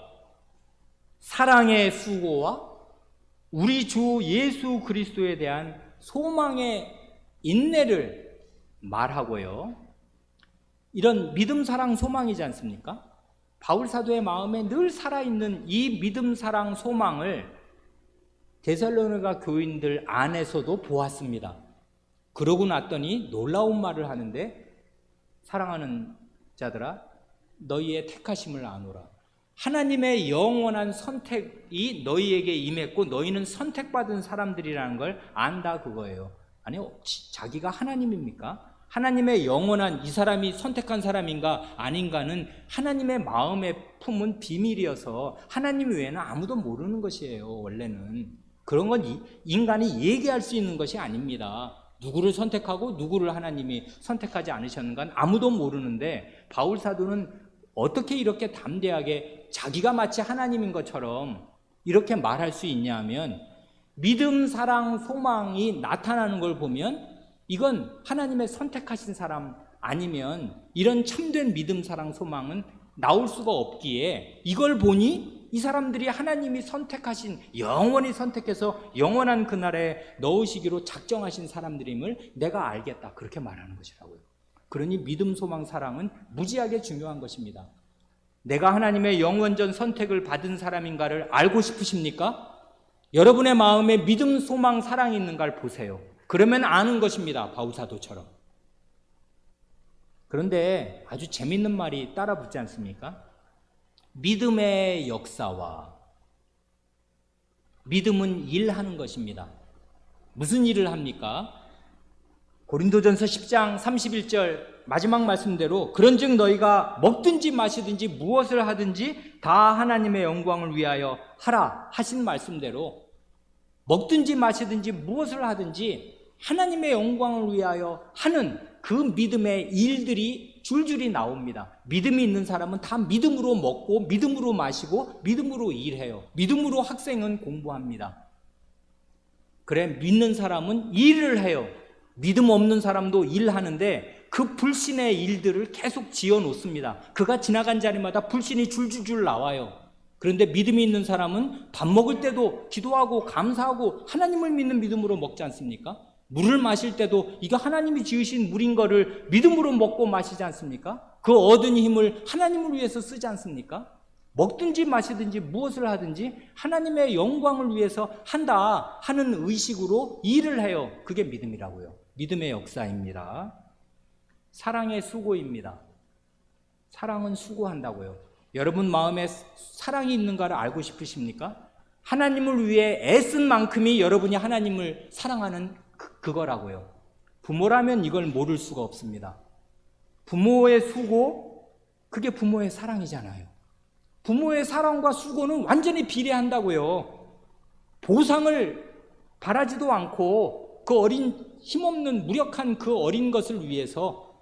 사랑의 수고와 우리 주 예수 그리스도에 대한 소망의 인내를 말하고요. 이런 믿음, 사랑, 소망이지 않습니까? 바울 사도의 마음에 늘 살아있는 이 믿음, 사랑, 소망을 데살로니가 교인들 안에서도 보았습니다. 그러고 났더니 놀라운 말을 하는데, 사랑하는 자들아, 너희의 택하심을 아노라. 하나님의 영원한 선택이 너희에게 임했고 너희는 선택받은 사람들이라는 걸 안다, 그거예요. 아니, 자기가 하나님입니까? 하나님의 영원한, 이 사람이 선택한 사람인가 아닌가는 하나님의 마음에 품은 비밀이어서 하나님 외에는 아무도 모르는 것이에요. 원래는 그런 건 인간이 얘기할 수 있는 것이 아닙니다. 누구를 선택하고 누구를 하나님이 선택하지 않으셨는가 아무도 모르는데, 바울 사도는 어떻게 이렇게 담대하게 자기가 마치 하나님인 것처럼 이렇게 말할 수 있냐 하면, 믿음, 사랑, 소망이 나타나는 걸 보면 이건 하나님의 선택하신 사람 아니면 이런 참된 믿음, 사랑, 소망은 나올 수가 없기에, 이걸 보니 이 사람들이 하나님이 선택하신, 영원히 선택해서 영원한 그날에 넣으시기로 작정하신 사람들임을 내가 알겠다, 그렇게 말하는 것이라고요. 그러니 믿음, 소망, 사랑은 무지하게 중요한 것입니다. 내가 하나님의 영원전 선택을 받은 사람인가를 알고 싶으십니까? 여러분의 마음에 믿음, 소망, 사랑이 있는가를 보세요. 그러면 아는 것입니다, 바울 사도처럼. 그런데 아주 재밌는 말이 따라 붙지 않습니까? 믿음의 역사와, 믿음은 일하는 것입니다. 무슨 일을 합니까? 고린도전서 10장 31절 마지막 말씀대로, 그런즉 너희가 먹든지 마시든지 무엇을 하든지 다 하나님의 영광을 위하여 하라 하신 말씀대로, 먹든지 마시든지 무엇을 하든지 하나님의 영광을 위하여 하는 그 믿음의 일들이 줄줄이 나옵니다. 믿음이 있는 사람은 다 믿음으로 먹고 믿음으로 마시고 믿음으로 일해요. 믿음으로 학생은 공부합니다. 그래, 믿는 사람은 일을 해요. 믿음 없는 사람도 일하는데 그 불신의 일들을 계속 지어놓습니다. 그가 지나간 자리마다 불신이 줄줄줄 나와요. 그런데 믿음이 있는 사람은 밥 먹을 때도 기도하고 감사하고 하나님을 믿는 믿음으로 먹지 않습니까? 물을 마실 때도 이거 하나님이 지으신 물인 거를 믿음으로 먹고 마시지 않습니까? 그 얻은 힘을 하나님을 위해서 쓰지 않습니까? 먹든지 마시든지 무엇을 하든지 하나님의 영광을 위해서 한다 하는 의식으로 일을 해요. 그게 믿음이라고요. 믿음의 역사입니다. 사랑의 수고입니다. 사랑은 수고한다고요. 여러분 마음에 사랑이 있는가를 알고 싶으십니까? 하나님을 위해 애쓴 만큼이 여러분이 하나님을 사랑하는 그거라고요. 부모라면 이걸 모를 수가 없습니다. 부모의 수고, 그게 부모의 사랑이잖아요. 부모의 사랑과 수고는 완전히 비례한다고요. 보상을 바라지도 않고 그 어린, 힘없는 무력한 그 어린 것을 위해서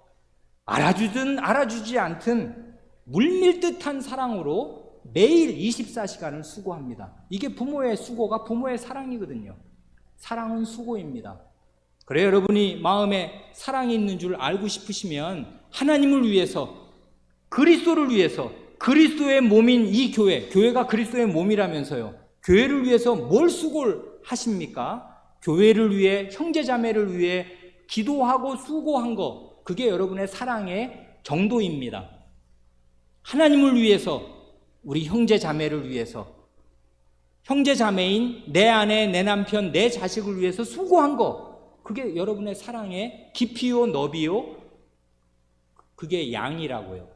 알아주든 알아주지 않든 물밀듯한 사랑으로 매일 24시간을 수고합니다. 이게 부모의 수고가 부모의 사랑이거든요. 사랑은 수고입니다. 그래, 여러분이 마음에 사랑이 있는 줄 알고 싶으시면 하나님을 위해서, 그리스도를 위해서, 그리스도의 몸인 이 교회가 그리스도의 몸이라면서요. 교회를 위해서 뭘 수고를 하십니까? 교회를 위해, 형제자매를 위해 기도하고 수고한 거, 그게 여러분의 사랑의 정도입니다. 하나님을 위해서, 우리 형제자매를 위해서, 형제 자매인 내 아내, 내 남편, 내 자식을 위해서 수고한 거, 그게 여러분의 사랑의 깊이요 너비요, 그게 양이라고요.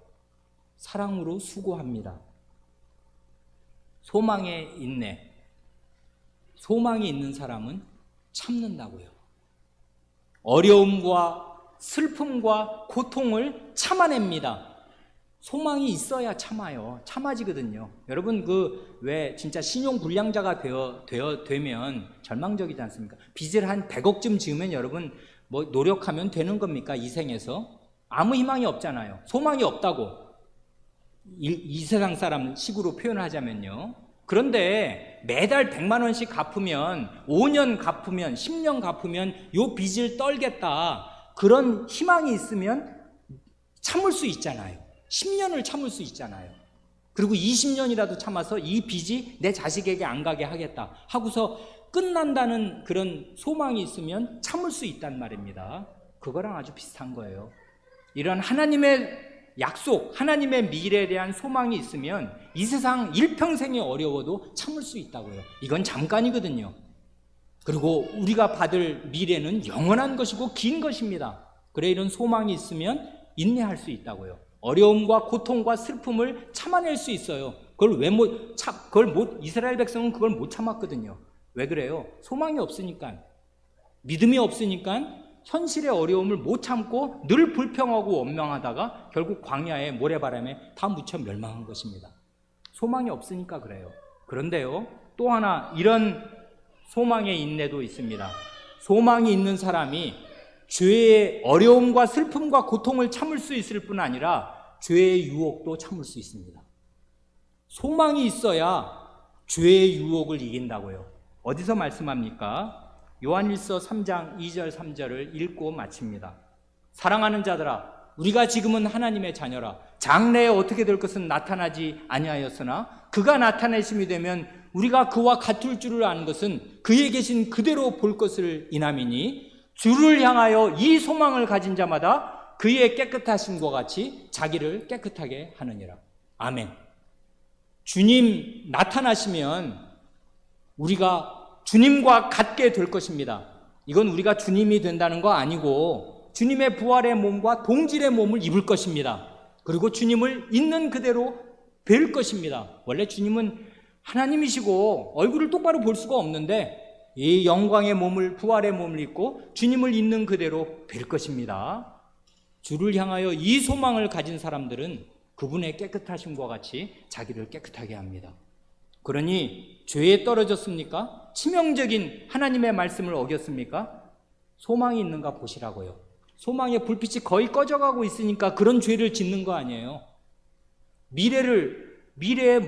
사랑으로 수고합니다. 소망의 인내, 소망이 있는 사람은 참는다고요. 어려움과 슬픔과 고통을 참아냅니다. 소망이 있어야 참아요. 참아지거든요. 여러분 왜 진짜 신용불량자가 되면 절망적이지 않습니까? 빚을 한 100억쯤 지으면 여러분 뭐 노력하면 되는 겁니까? 이 생에서 아무 희망이 없잖아요. 소망이 없다고 이 세상 사람 식으로 표현하자면요. 그런데 매달 100만 원씩 갚으면 5년 갚으면 10년 갚으면 요 빚을 떨겠다, 그런 희망이 있으면 참을 수 있잖아요. 10년을 참을 수 있잖아요. 그리고 20년이라도 참아서 이 빚이 내 자식에게 안 가게 하겠다 하고서 끝난다는 그런 소망이 있으면 참을 수 있단 말입니다. 그거랑 아주 비슷한 거예요. 이런 하나님의 약속, 하나님의 미래에 대한 소망이 있으면 이 세상 일평생이 어려워도 참을 수 있다고요. 이건 잠깐이거든요. 그리고 우리가 받을 미래는 영원한 것이고 긴 것입니다. 그래, 이런 소망이 있으면 인내할 수 있다고요. 어려움과 고통과 슬픔을 참아낼 수 있어요. 이스라엘 백성은 그걸 못 참았거든요. 왜 그래요? 소망이 없으니까, 믿음이 없으니까 현실의 어려움을 못 참고 늘 불평하고 원망하다가 결국 광야에 모래바람에 다 묻혀 멸망한 것입니다. 소망이 없으니까 그래요. 그런데요, 또 하나 이런 소망의 인내도 있습니다. 소망이 있는 사람이 죄의 어려움과 슬픔과 고통을 참을 수 있을 뿐 아니라 죄의 유혹도 참을 수 있습니다. 소망이 있어야 죄의 유혹을 이긴다고요. 어디서 말씀합니까? 요한일서 3장 2절 3절을 읽고 마칩니다. 사랑하는 자들아, 우리가 지금은 하나님의 자녀라. 장래에 어떻게 될 것은 나타나지 아니하였으나 그가 나타내심이 되면 우리가 그와 같을 줄을 아는 것은 그에 계신 그대로 볼 것을 인함이니 주를 향하여 이 소망을 가진 자마다 그의 깨끗하심과 같이 자기를 깨끗하게 하느니라. 아멘. 주님 나타나시면 우리가 주님과 같게 될 것입니다. 이건 우리가 주님이 된다는 거 아니고 주님의 부활의 몸과 동질의 몸을 입을 것입니다. 그리고 주님을 있는 그대로 뵐 것입니다. 원래 주님은 하나님이시고 얼굴을 똑바로 볼 수가 없는데 이 영광의 몸을, 부활의 몸을 입고 주님을 있는 그대로 뵐 것입니다. 주를 향하여 이 소망을 가진 사람들은 그분의 깨끗하심과 같이 자기를 깨끗하게 합니다. 그러니 죄에 떨어졌습니까? 치명적인 하나님의 말씀을 어겼습니까? 소망이 있는가 보시라고요. 소망의 불빛이 거의 꺼져가고 있으니까 그런 죄를 짓는 거 아니에요. 미래에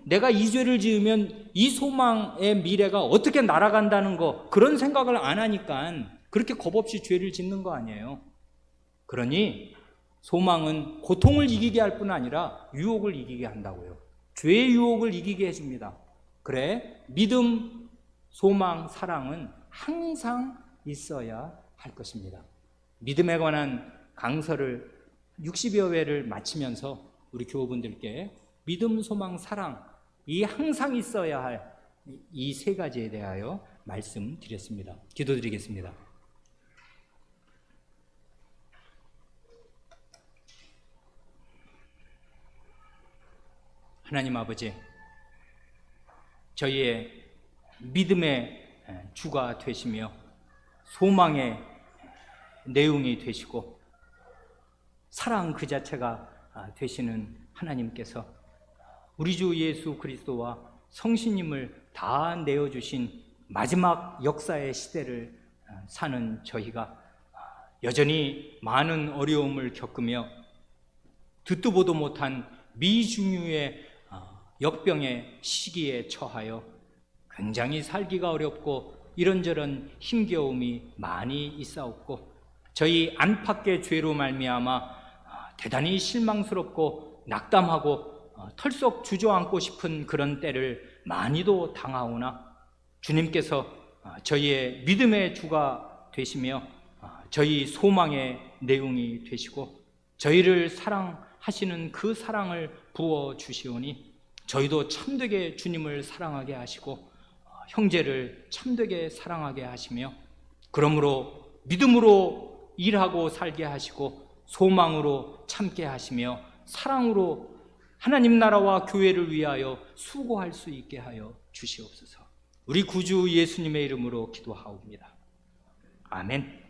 내가 이 죄를 지으면 이 소망의 미래가 어떻게 날아간다는 거, 그런 생각을 안 하니까 그렇게 겁없이 죄를 짓는 거 아니에요. 그러니 소망은 고통을 이기게 할 뿐 아니라 유혹을 이기게 한다고요. 죄의 유혹을 이기게 해줍니다. 그래, 믿음, 소망, 사랑은 항상 있어야 할 것입니다. 믿음에 관한 강서를 60여 회를 마치면서 우리 교우분들께 믿음, 소망, 사랑, 이 항상 있어야 할 이 세 가지에 대하여 말씀드렸습니다. 기도드리겠습니다. 하나님 아버지, 저희의 믿음의 주가 되시며 소망의 내용이 되시고 사랑 그 자체가 되시는 하나님께서 우리 주 예수 그리스도와 성신님을 다 내어주신 마지막 역사의 시대를 사는 저희가 여전히 많은 어려움을 겪으며 듣도 보도 못한 미중유의 역병의 시기에 처하여 굉장히 살기가 어렵고 이런저런 힘겨움이 많이 있사옵고 저희 안팎의 죄로 말미암아 대단히 실망스럽고 낙담하고 털썩 주저앉고 싶은 그런 때를 많이도 당하오나 주님께서 저희의 믿음의 주가 되시며 저희 소망의 내용이 되시고 저희를 사랑하시는 그 사랑을 부어주시오니 저희도 참되게 주님을 사랑하게 하시고 형제를 참되게 사랑하게 하시며, 그러므로 믿음으로 일하고 살게 하시고 소망으로 참게 하시며 사랑으로 하나님 나라와 교회를 위하여 수고할 수 있게 하여 주시옵소서. 우리 구주 예수님의 이름으로 기도하옵니다. 아멘.